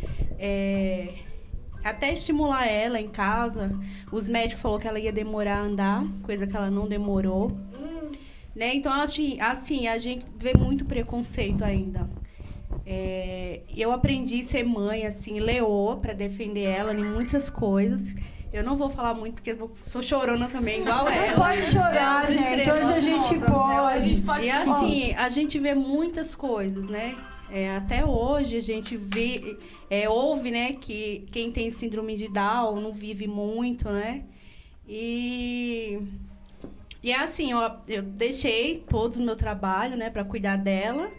Até estimular ela em casa. Os médicos falaram que ela ia demorar a andar, coisa que ela não demorou. Né? Então, assim, a gente vê muito preconceito ainda. Eu aprendi a ser mãe, assim, leoa, para defender ela em muitas coisas. Eu não vou falar muito, porque eu sou chorona também, igual ela. Pode chorar, gente. Hoje a gente pode. E assim, a gente vê muitas coisas, né? Até hoje a gente ouve, né, que quem tem síndrome de Down não vive muito, né? E assim, eu deixei todo o meu trabalho, né, para cuidar dela.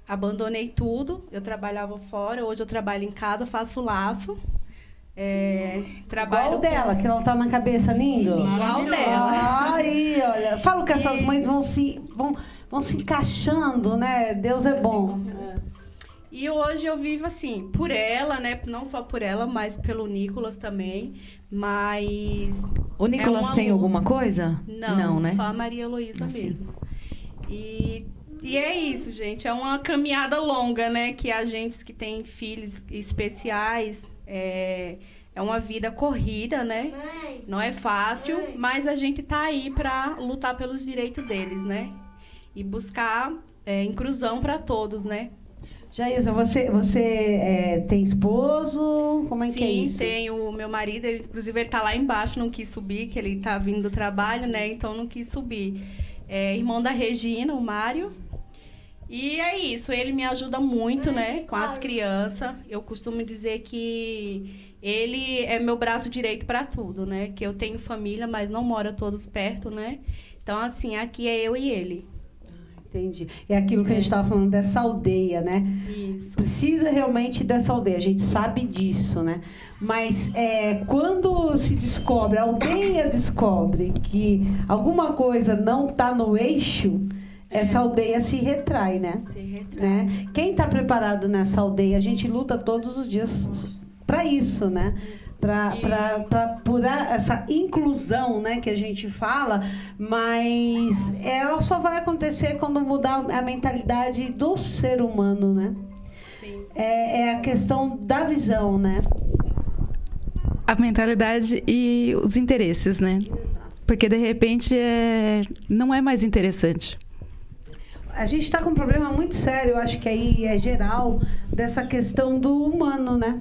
Abandonei tudo. Eu trabalhava fora, hoje eu trabalho em casa, faço laço. Igual dela, que ela tá na cabeça, lindo. Igual dela. Aí, olha. Falo que essas mães vão se encaixando, né? Deus é bom. E hoje eu vivo assim, por ela, né? Não só por ela, mas pelo Nicolas também. Mas... O Nicolas tem alguma coisa? Não, né? Só a Maria Heloísa mesmo. E é isso, gente. É uma caminhada longa, né? Que a gente que tem filhos especiais... É uma vida corrida, né? Não é fácil, mas a gente tá aí para lutar pelos direitos deles, né? E buscar inclusão para todos, né? Jailza, você tem esposo? Como é que é isso? Sim, tenho o meu marido, inclusive ele tá lá embaixo, não quis subir, que ele tá vindo do trabalho, né? Então não quis subir. Irmão da Regina, o Mário. E é isso, ele me ajuda muito, né, com as crianças. Eu costumo dizer que ele é meu braço direito para tudo, né? Que eu tenho família, mas não mora todos perto, né? Então, assim, aqui é eu e ele. Entendi. É aquilo que a gente estava falando dessa aldeia, né? Isso. Precisa realmente dessa aldeia, a gente sabe disso, né? Mas quando se descobre, a aldeia descobre que alguma coisa não está no eixo, essa aldeia se retrai, né? Se retrai. Né? Quem está preparado nessa aldeia, a gente luta todos os dias para isso, né? Para apurar essa inclusão, né, que a gente fala, mas ela só vai acontecer quando mudar a mentalidade do ser humano, né? Sim. É a questão da visão, né? A mentalidade e os interesses, né? Exato. Porque, de repente, não é mais interessante. A gente está com um problema muito sério, eu acho que aí é geral, dessa questão do humano, né?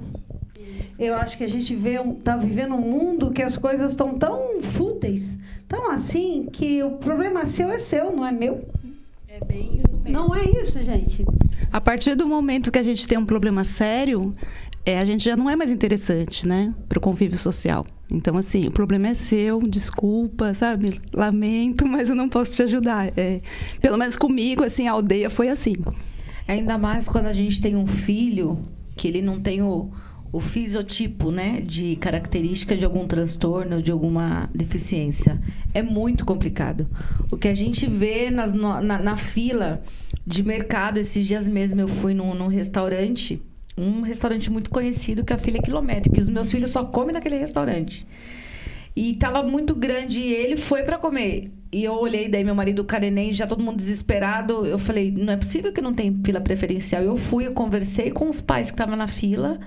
Eu acho que a gente está vivendo um mundo que as coisas estão tão fúteis, tão assim, que o problema seu é seu, não é meu. É bem isso mesmo. Não é isso, gente. A partir do momento que a gente tem um problema sério, a gente já não é mais interessante, né? Para o convívio social. Então, assim, o problema é seu, desculpa, sabe? Lamento, mas eu não posso te ajudar. Pelo menos comigo, assim, a aldeia foi assim. Ainda mais quando a gente tem um filho que ele não tem o fisiotipo, né, de característica de algum transtorno, de alguma deficiência. É muito complicado. O que a gente vê na fila de mercado, esses dias mesmo eu fui num restaurante, um restaurante muito conhecido, que a fila é quilométrica, que os meus filhos só comem naquele restaurante. E tava muito grande e ele foi pra comer. E eu olhei, daí meu marido, com a neném, já todo mundo desesperado. Eu falei, não é possível que não tem fila preferencial. Eu fui, eu conversei com os pais que estavam na fila.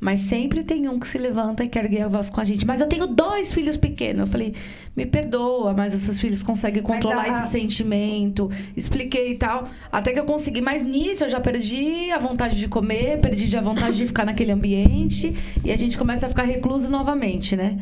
Mas sempre tem um que se levanta e quer erguer a voz com a gente. Mas eu tenho 2 filhos pequenos. Eu falei, me perdoa, mas os seus filhos conseguem controlar esse sentimento. Expliquei e tal. Até que eu consegui. Mas nisso eu já perdi a vontade de comer, perdi a vontade de ficar naquele ambiente. E a gente começa a ficar recluso novamente, né?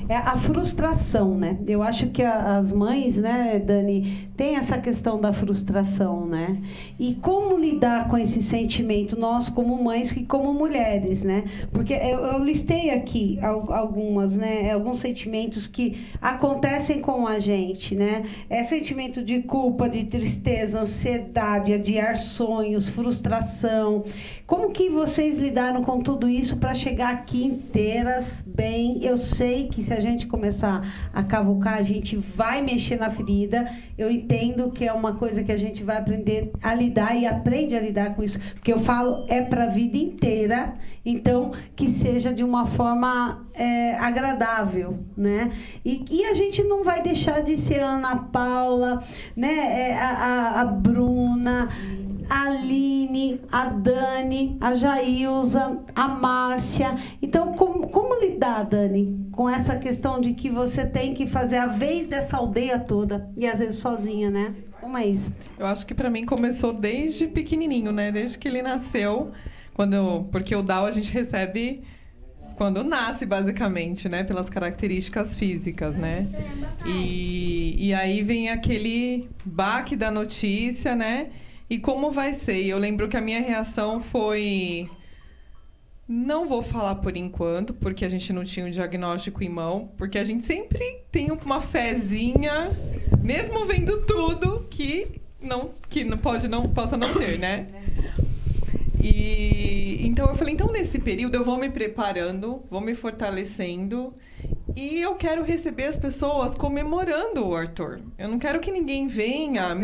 É a frustração, né? Eu acho que as mães, né, Dani, tem essa questão da frustração, né? E como lidar com esse sentimento, nós como mães e como mulheres, né? Porque eu listei aqui algumas, né? Alguns sentimentos que acontecem com a gente, né? É sentimento de culpa, de tristeza, ansiedade, adiar sonhos, frustração. Como que vocês lidaram com tudo isso para chegar aqui inteiras, bem? Eu sei que se a gente começar a cavucar, a gente vai mexer na ferida. Eu entendo que é uma coisa que a gente vai aprender a lidar e aprende a lidar com isso. Porque eu falo, é para a vida inteira. Então, que seja de uma forma agradável, né? E a gente não vai deixar de ser a Ana Paula, né? A Bruna, a Aline, a Dani, a Jailza, a Márcia. Então, como lidar, Dani, com essa questão de que você tem que fazer a vez dessa aldeia toda e às vezes sozinha, né? Como é isso? Eu acho que para mim começou desde pequenininho, né? Desde que ele nasceu. Porque o Dal a gente recebe quando nasce, basicamente, né? Pelas características físicas, né? E aí vem aquele baque da notícia, né? E como vai ser? Eu lembro que a minha reação foi... Não vou falar por enquanto, porque a gente não tinha um diagnóstico em mão. Porque a gente sempre tem uma fezinha, mesmo vendo tudo, que possa não ter, né? Então eu falei, então nesse período eu vou me preparando, vou me fortalecendo e eu quero receber as pessoas comemorando o Arthur. Eu não quero que ninguém venha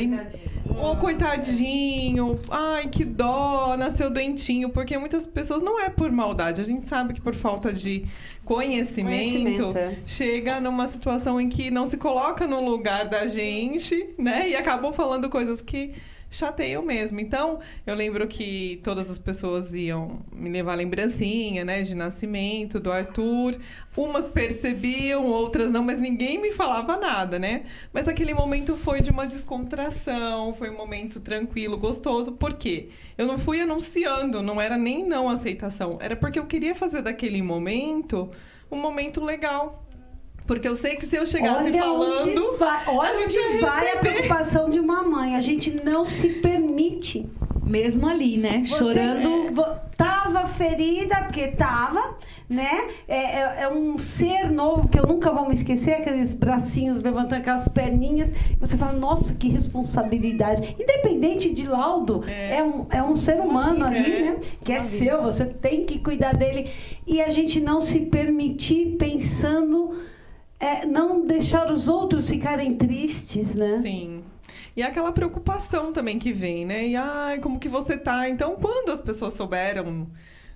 coitadinho, ai que dó, nasceu doentinho, porque muitas pessoas não é por maldade, a gente sabe que por falta de conhecimento chega numa situação em que não se coloca no lugar da gente, né, e acabam falando coisas que chateiam mesmo. Então, eu lembro que todas as pessoas iam me levar lembrancinha, né, de nascimento do Arthur. Umas percebiam, outras não, mas ninguém me falava nada, né? Mas aquele momento foi de uma descontração, foi um momento tranquilo, gostoso. Por quê? Eu não fui anunciando, não era nem não aceitação. Era porque eu queria fazer daquele momento um momento legal. Porque eu sei que se eu chegasse falando... Olha onde vai a preocupação de uma mãe. A gente não se permite. Mesmo ali, né? Chorando. Tava ferida, porque tava, né? É um ser novo que eu nunca vou me esquecer. Aqueles bracinhos levantando aquelas perninhas. E você fala, nossa, que responsabilidade. Independente de laudo, é um ser humano ali, né? Que é seu, você tem que cuidar dele. E a gente não se permitir pensando... não deixar os outros ficarem tristes, né? Sim. E aquela preocupação também que vem, né? E, ai, como que você tá? Então, quando as pessoas souberam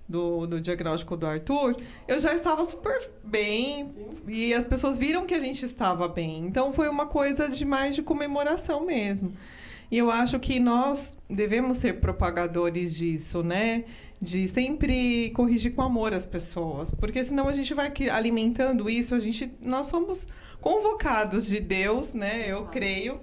do diagnóstico do Arthur, eu já estava super bem e as pessoas viram que a gente estava bem. Então, foi uma coisa mais de comemoração mesmo. E eu acho que nós devemos ser propagadores disso, né? De sempre corrigir com amor as pessoas, porque senão a gente vai alimentando isso, nós somos convocados de Deus, né? Eu creio,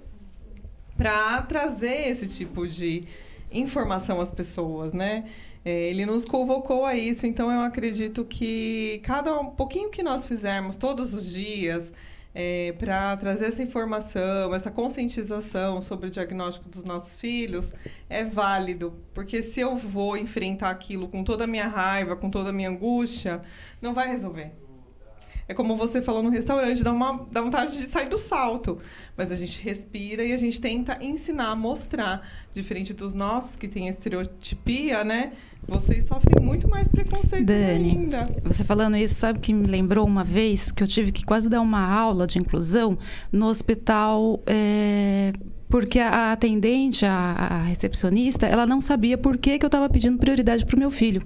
para trazer esse tipo de informação às pessoas, né? Ele nos convocou a isso, então eu acredito que cada pouquinho que nós fizermos todos os dias para trazer essa informação, essa conscientização sobre o diagnóstico dos nossos filhos, é válido. Porque se eu vou enfrentar aquilo com toda a minha raiva, com toda a minha angústia, não vai resolver. É como você falou no restaurante, dá vontade de sair do salto. Mas a gente respira e a gente tenta ensinar, mostrar. Diferente dos nossos, que tem estereotipia, né? Vocês sofrem muito mais preconceito ainda. Você falando isso, sabe que me lembrou uma vez que eu tive que quase dar uma aula de inclusão no hospital porque a atendente, a recepcionista, ela não sabia por que eu estava pedindo prioridade para o meu filho.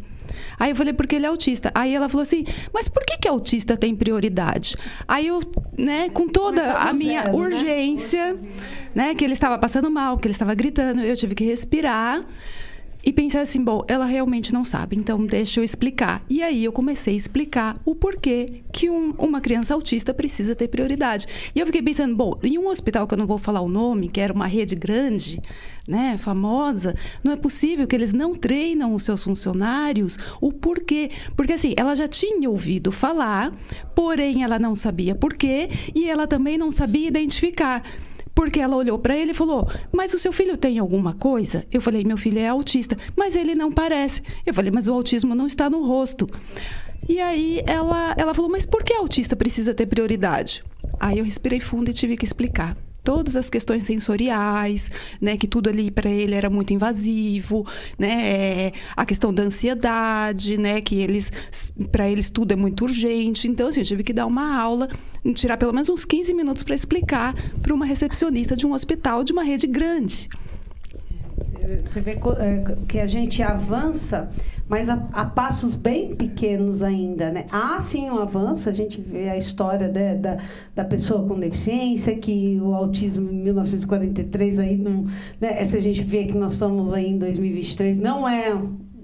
Aí eu falei, porque ele é autista. Aí ela falou assim, mas por que autista tem prioridade? Aí eu, né, com toda a minha urgência, né, que ele estava passando mal, que ele estava gritando, eu tive que respirar e pensar assim, bom, ela realmente não sabe, então deixa eu explicar. E aí eu comecei a explicar o porquê que uma criança autista precisa ter prioridade. E eu fiquei pensando, bom, em um hospital que eu não vou falar o nome, que era uma rede grande, né, famosa, não é possível que eles não treinam os seus funcionários o porquê. Porque assim, ela já tinha ouvido falar, porém ela não sabia porquê e ela também não sabia identificar. Porque ela olhou para ele e falou, mas o seu filho tem alguma coisa? Eu falei, meu filho é autista, mas ele não parece. Eu falei, mas o autismo não está no rosto. E aí ela falou, mas por que autista precisa ter prioridade? Aí eu respirei fundo e tive que explicar. Todas as questões sensoriais, né, que tudo ali para ele era muito invasivo, né, a questão da ansiedade, né, que para eles tudo é muito urgente. Então, assim, eu tive que dar uma aula, tirar pelo menos uns 15 minutos para explicar para uma recepcionista de um hospital de uma rede grande. Você vê que a gente avança, mas a passos bem pequenos ainda, né? Há, sim, um avanço. A gente vê a história da pessoa com deficiência, que o autismo em 1943, aí não, né? Se a gente vê que nós estamos aí em 2023, não é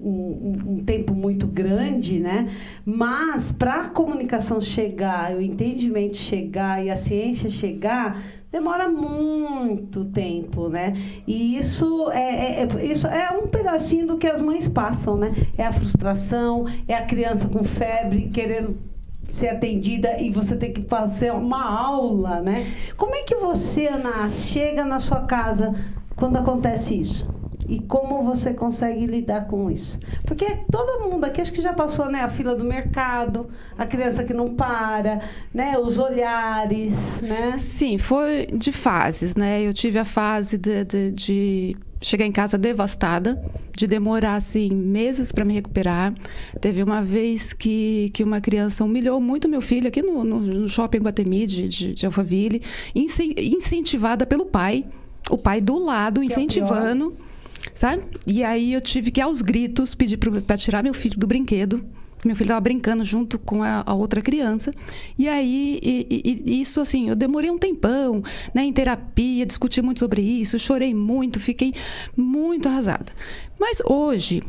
um tempo muito grande, né? Mas para a comunicação chegar, o entendimento chegar e a ciência chegar, demora muito tempo, né? E isso é um pedacinho do que as mães passam, né? É a frustração, é a criança com febre querendo ser atendida e você tem que fazer uma aula, né? Como é que você, Ana, chega na sua casa quando acontece isso? E como você consegue lidar com isso? Porque todo mundo aqui, acho que já passou, né, a fila do mercado, a criança que não para, né, os olhares, né? Sim, foi de fases, né? Eu tive a fase de chegar em casa devastada, de demorar, assim, meses para me recuperar. Teve uma vez que uma criança humilhou muito meu filho aqui no shopping Guatemi de Alphaville, incentivada pelo pai. O pai do lado, incentivando, sabe? E aí eu tive que, aos gritos, pedir para tirar meu filho do brinquedo. Meu filho estava brincando junto com a outra criança. E aí, isso assim, eu demorei um tempão, né, em terapia, discuti muito sobre isso, chorei muito, fiquei muito arrasada. Mas hoje,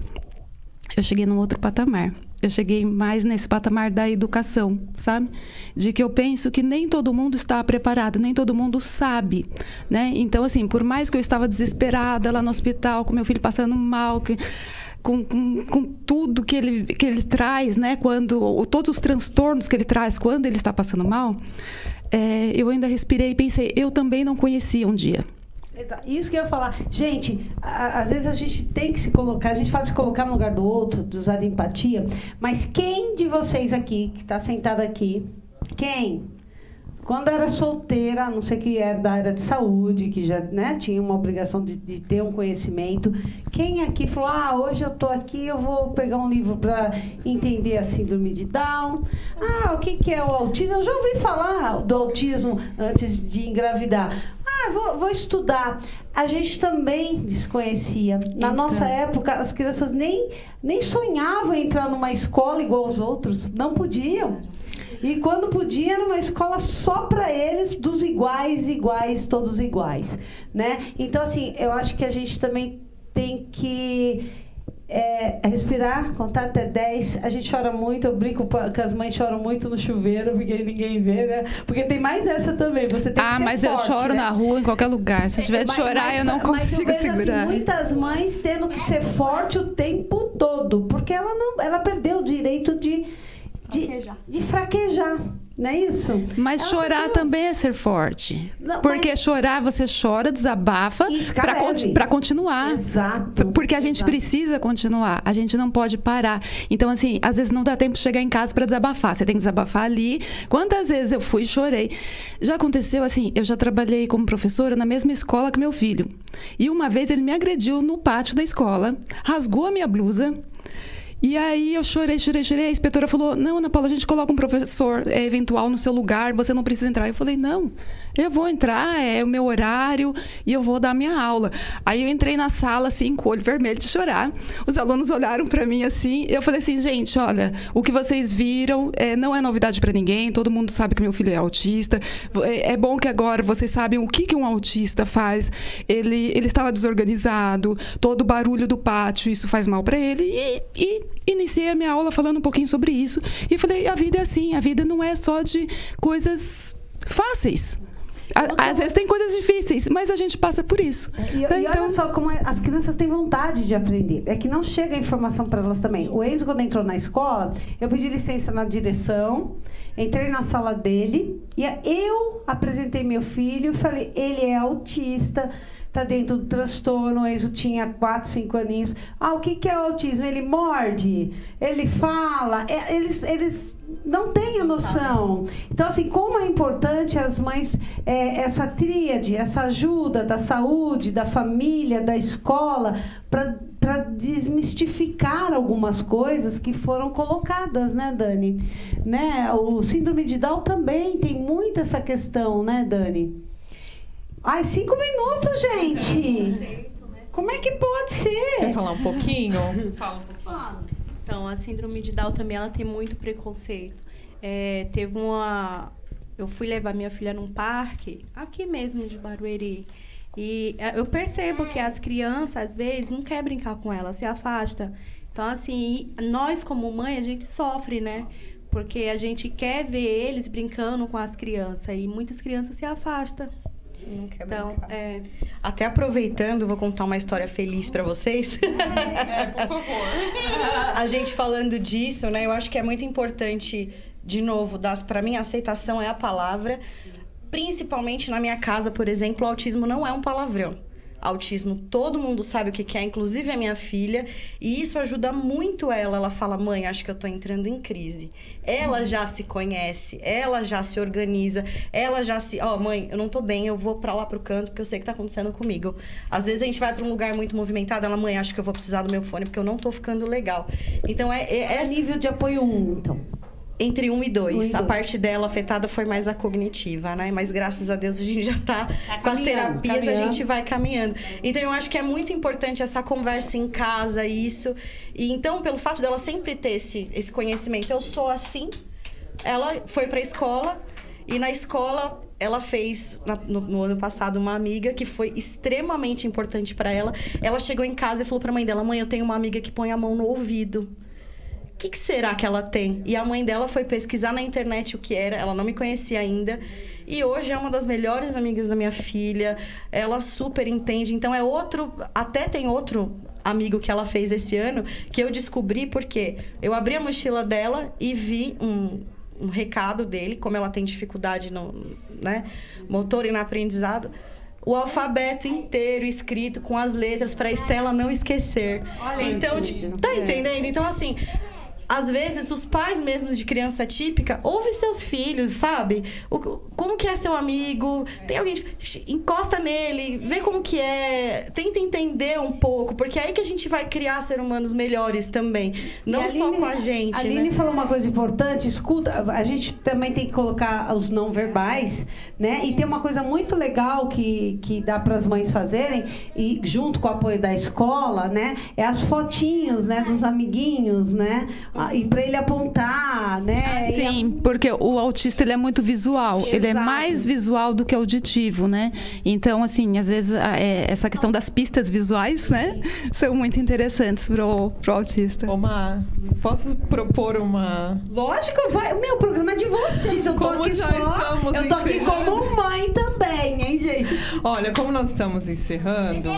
eu cheguei num outro patamar. Eu cheguei mais nesse patamar da educação, sabe? De que eu penso que nem todo mundo está preparado, nem todo mundo sabe, né? Então, assim, por mais que eu estava desesperada lá no hospital, com meu filho passando mal, com tudo que ele traz, né? Todos os transtornos que ele traz quando ele está passando mal, eu ainda respirei e pensei, eu também não conhecia um dia. Isso que eu ia falar. Gente, às vezes a gente tem que se colocar, a gente faz se colocar no lugar do outro, de usar empatia, mas quem de vocês aqui, que está sentado aqui, quando era solteira, a não ser que era da área de saúde, que já, né, tinha uma obrigação de ter um conhecimento, quem aqui falou, hoje eu estou aqui, eu vou pegar um livro para entender a síndrome de Down, o que é o autismo? Eu já ouvi falar do autismo antes de engravidar. Vou estudar. A gente também desconhecia. Na nossa época, as crianças nem sonhavam em entrar numa escola igual aos outros. Não podiam. E quando podia, era uma escola só para eles, dos iguais, todos iguais, né? Então, assim, eu acho que a gente também tem que respirar, contar até 10. A gente chora muito, eu brinco que as mães choram muito no chuveiro, porque ninguém vê, né? Porque tem mais essa também, você tem que ser mas forte, eu choro, né? Na rua, em qualquer lugar. Se eu tiver de chorar, eu não consigo segurar. Assim, muitas mães tendo que ser forte o tempo todo, porque ela perdeu o direito de fraquejar. Não é isso? Mas chorar também é ser forte. Não, porque chorar, você chora, desabafa para continuar. Exato. Porque a gente precisa continuar. A gente não pode parar. Então, assim, às vezes não dá tempo de chegar em casa para desabafar. Você tem que desabafar ali. Quantas vezes eu fui e chorei? Já aconteceu, assim, eu já trabalhei como professora na mesma escola que meu filho. E uma vez ele me agrediu no pátio da escola, rasgou a minha blusa. E aí eu chorei. A inspetora falou, não, Ana Paula, a gente coloca um professor eventual no seu lugar, você não precisa entrar. Eu falei, não, eu vou entrar, é o meu horário e eu vou dar minha aula. Aí eu entrei na sala, assim, com o olho vermelho de chorar. Os alunos olharam para mim assim, eu falei assim, gente, olha, o que vocês viram não é novidade para ninguém, todo mundo sabe que meu filho é autista. É bom que agora vocês sabem o que um autista faz. Ele estava desorganizado, todo o barulho do pátio, isso faz mal para ele. E iniciei a minha aula falando um pouquinho sobre isso. E falei, a vida é assim, a vida não é só de coisas fáceis. Às vezes tem coisas difíceis, mas a gente passa por isso. E olha só como as crianças têm vontade de aprender. É que não chega a informação para elas também. O Enzo, quando entrou na escola, eu pedi licença na direção, entrei na sala dele e eu apresentei meu filho e falei, ele é autista, está dentro do transtorno. O Enzo tinha 4, 5 aninhos. O que é o autismo? Ele morde, ele fala, eles não têm a noção. Então, assim, como é importante as mães, essa tríade, essa ajuda da saúde, da família, da escola, para desmistificar algumas coisas que foram colocadas, né, Dani? Né? O síndrome de Down também tem muito essa questão, né, Dani? 5 minutos, gente! Como é que pode ser? Quer falar um pouquinho? Fala um pouquinho. Então, a síndrome de Down também, ela tem muito preconceito. Eu fui levar minha filha num parque, aqui mesmo de Barueri. E eu percebo que as crianças, às vezes, não querem brincar com ela, se afasta. Então, assim, nós como mãe, a gente sofre, né? Porque a gente quer ver eles brincando com as crianças. E muitas crianças se afastam. Não quer brincar. Até aproveitando, vou contar uma história feliz para vocês. Por favor. A gente falando disso, né? Eu acho que é muito importante, de novo, para mim, a aceitação é a palavra. Principalmente na minha casa, por exemplo, o autismo não é um palavrão. Autismo, todo mundo sabe o que é, inclusive a minha filha, e isso ajuda muito ela. Ela fala, mãe, acho que eu tô entrando em crise. Ela já se conhece, ela já se organiza, ela já se... mãe, eu não tô bem, eu vou pra lá pro canto, porque eu sei o que tá acontecendo comigo. Às vezes a gente vai pra um lugar muito movimentado, ela, mãe, acho que eu vou precisar do meu fone, porque eu não tô ficando legal. Então, nível de apoio 1, então. Entre 1 e 2. A parte dela afetada foi mais a cognitiva, né? Mas graças a Deus a gente já tá com as terapias, a gente vai caminhando. Então eu acho que é muito importante essa conversa em casa, isso. E então, pelo fato dela sempre ter esse conhecimento, eu sou assim, ela foi pra escola e na escola ela fez, no ano passado, uma amiga que foi extremamente importante para ela. Ela chegou em casa e falou pra mãe dela, mãe, eu tenho uma amiga que põe a mão no ouvido. O que será que ela tem? E a mãe dela foi pesquisar na internet o que era. Ela não me conhecia ainda. E hoje é uma das melhores amigas da minha filha. Ela super entende. Então, até tem outro amigo que ela fez esse ano, que eu descobri porque eu abri a mochila dela e vi um recado dele, como ela tem dificuldade motor e no aprendizado. O alfabeto inteiro escrito com as letras para a Estela não esquecer. Olha então, tá entendendo? Então, assim... Às vezes, os pais mesmo de criança típica ouvem seus filhos, sabe? Como que é seu amigo? Tem alguém... Encosta nele, vê como que é. Tenta entender um pouco, porque é aí que a gente vai criar seres humanos melhores também. Não só com a gente, A Aline falou uma coisa importante. Escuta, a gente também tem que colocar os não verbais, né? E tem uma coisa muito legal que dá para as mães fazerem, e junto com o apoio da escola, né? É as fotinhos, né? Dos amiguinhos, né? E para ele apontar, né? Sim, porque o autista ele é muito visual. Exato. Ele é mais visual do que auditivo, né? Então, assim, às vezes essa questão das pistas visuais, né? São muito interessantes pro autista. Posso propor uma... Lógico, vai. O meu programa é de vocês. Eu tô aqui eu tô aqui como mãe também, hein, gente? Olha, como nós estamos encerrando...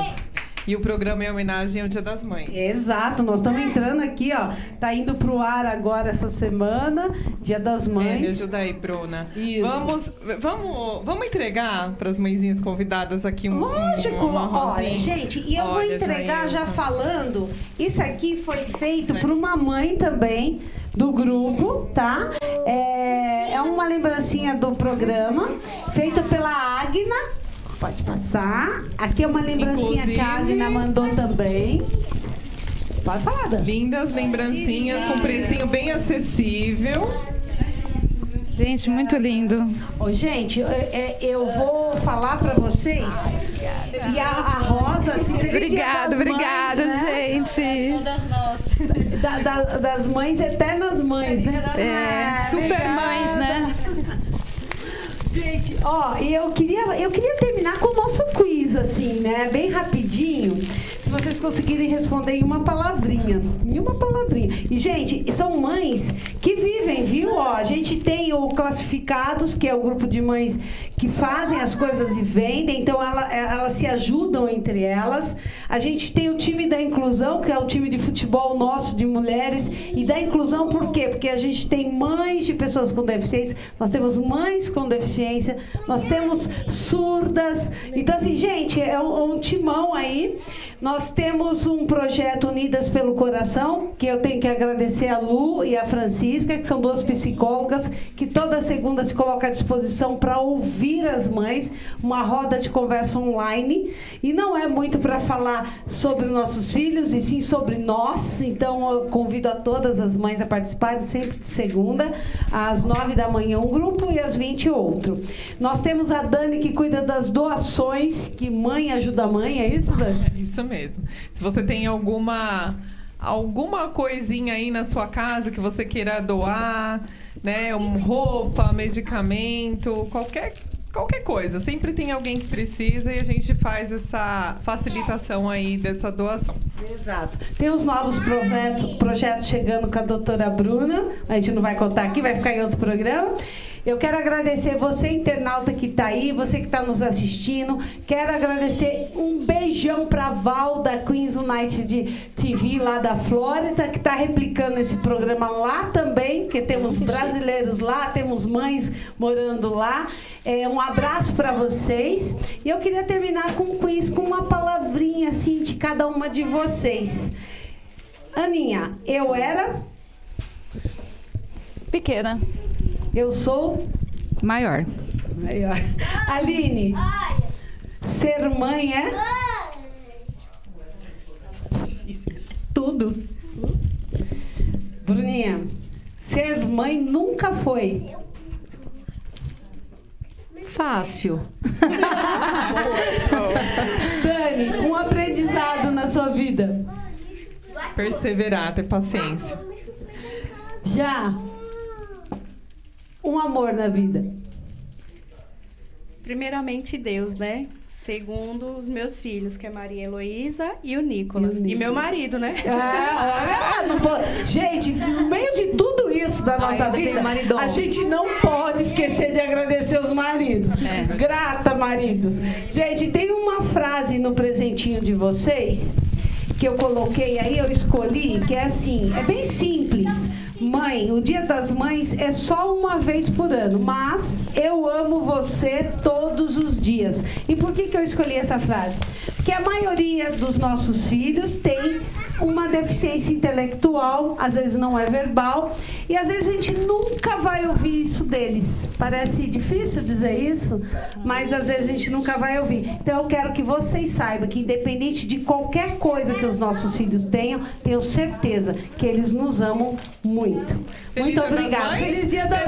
E o programa é homenagem ao Dia das Mães. Exato, nós estamos entrando aqui, ó. Tá indo pro ar agora essa semana, Dia das Mães. Me ajuda aí, Bruna. Isso. Vamos entregar para as mãezinhas convidadas aqui Lógico, uma rosinha. Olha, gente, e eu vou entregar já falando. Isso aqui foi feito por uma mãe também do grupo, tá? É uma lembrancinha do programa, feita pela Agna. Pode passar. Aqui é uma lembrancinha que a Agna mandou também. Pode falar, Dan. Lindas lembrancinhas com precinho bem acessível. Gente, muito lindo. Ô, gente, eu vou falar pra vocês. E a Rosa, assim, Obrigada, gente. Todas nós. Das mães, eternas mães, né? Super mães, né? Gente, ó, e eu queria terminar com o nosso quiz, assim, né? Bem rapidinho. Se vocês conseguirem responder em uma palavrinha. E, gente, são mães que vivem, viu? Ó, a gente tem o Classificados, que é o grupo de mães que fazem as coisas e vendem. Então, elas se ajudam entre elas. A gente tem o time da inclusão, que é o time de futebol nosso, de mulheres. E da inclusão, por quê? Porque a gente tem mães de pessoas com deficiência. Nós temos mães com deficiência. Nós temos surdas. Então, assim, gente, é um timão aí. Nós temos um projeto Unidas pelo Coração, que eu tenho que agradecer a Lu e a Francisca, que são duas psicólogas, que toda segunda se colocam à disposição para ouvir as mães, uma roda de conversa online. E não é muito para falar sobre nossos filhos, e sim sobre nós. Então, eu convido a todas as mães a participarem, sempre de segunda, às 9 da manhã um grupo e às 20 outro. Nós temos a Dani, que cuida das doações, que mãe ajuda a mãe, é isso, Dani? É isso mesmo. Se você tem alguma coisinha aí na sua casa que você queira doar, né? Roupa, medicamento, qualquer coisa. Sempre tem alguém que precisa e a gente faz essa facilitação aí dessa doação. Exato. Tem os novos projetos chegando com a doutora Bruna. A gente não vai contar aqui, vai ficar em outro programa. Eu quero agradecer você, internauta, que está aí, você que está nos assistindo. Quero agradecer um beijão para a Val, da Queens United TV, lá da Flórida, que está replicando esse programa lá também, porque temos brasileiros lá, temos mães morando lá. Um abraço para vocês. E eu queria terminar com o quiz, com uma palavrinha assim de cada uma de vocês. Aninha, eu era? Pequena. Eu sou? Maior. Aline, ser mãe é? Tudo. Bruninha, ser mãe nunca foi? Fácil. Dani, um aprendizado na sua vida? Perseverar, ter paciência. Já. Um amor na vida? Primeiramente Deus, né? Segundo, os meus filhos, que é Maria Heloísa e o Nicolas. E meu marido, né? Gente, no meio de tudo isso da nossa vida, a gente não pode esquecer de agradecer os maridos. Grata, maridos. Gente, tem uma frase no presentinho de vocês que eu coloquei aí, eu escolhi, que é assim, é bem simples. Mãe, o Dia das Mães é só uma vez por ano, mas eu amo você todos os dias. E por que eu escolhi essa frase? Porque a maioria dos nossos filhos tem uma deficiência intelectual, às vezes não é verbal, e às vezes a gente nunca vai ouvir isso deles. Parece difícil dizer isso, mas às vezes a gente nunca vai ouvir. Então eu quero que vocês saibam que independente de qualquer coisa que os nossos filhos tenham, tenho certeza que eles nos amam muito. Muito obrigada. Feliz Dia das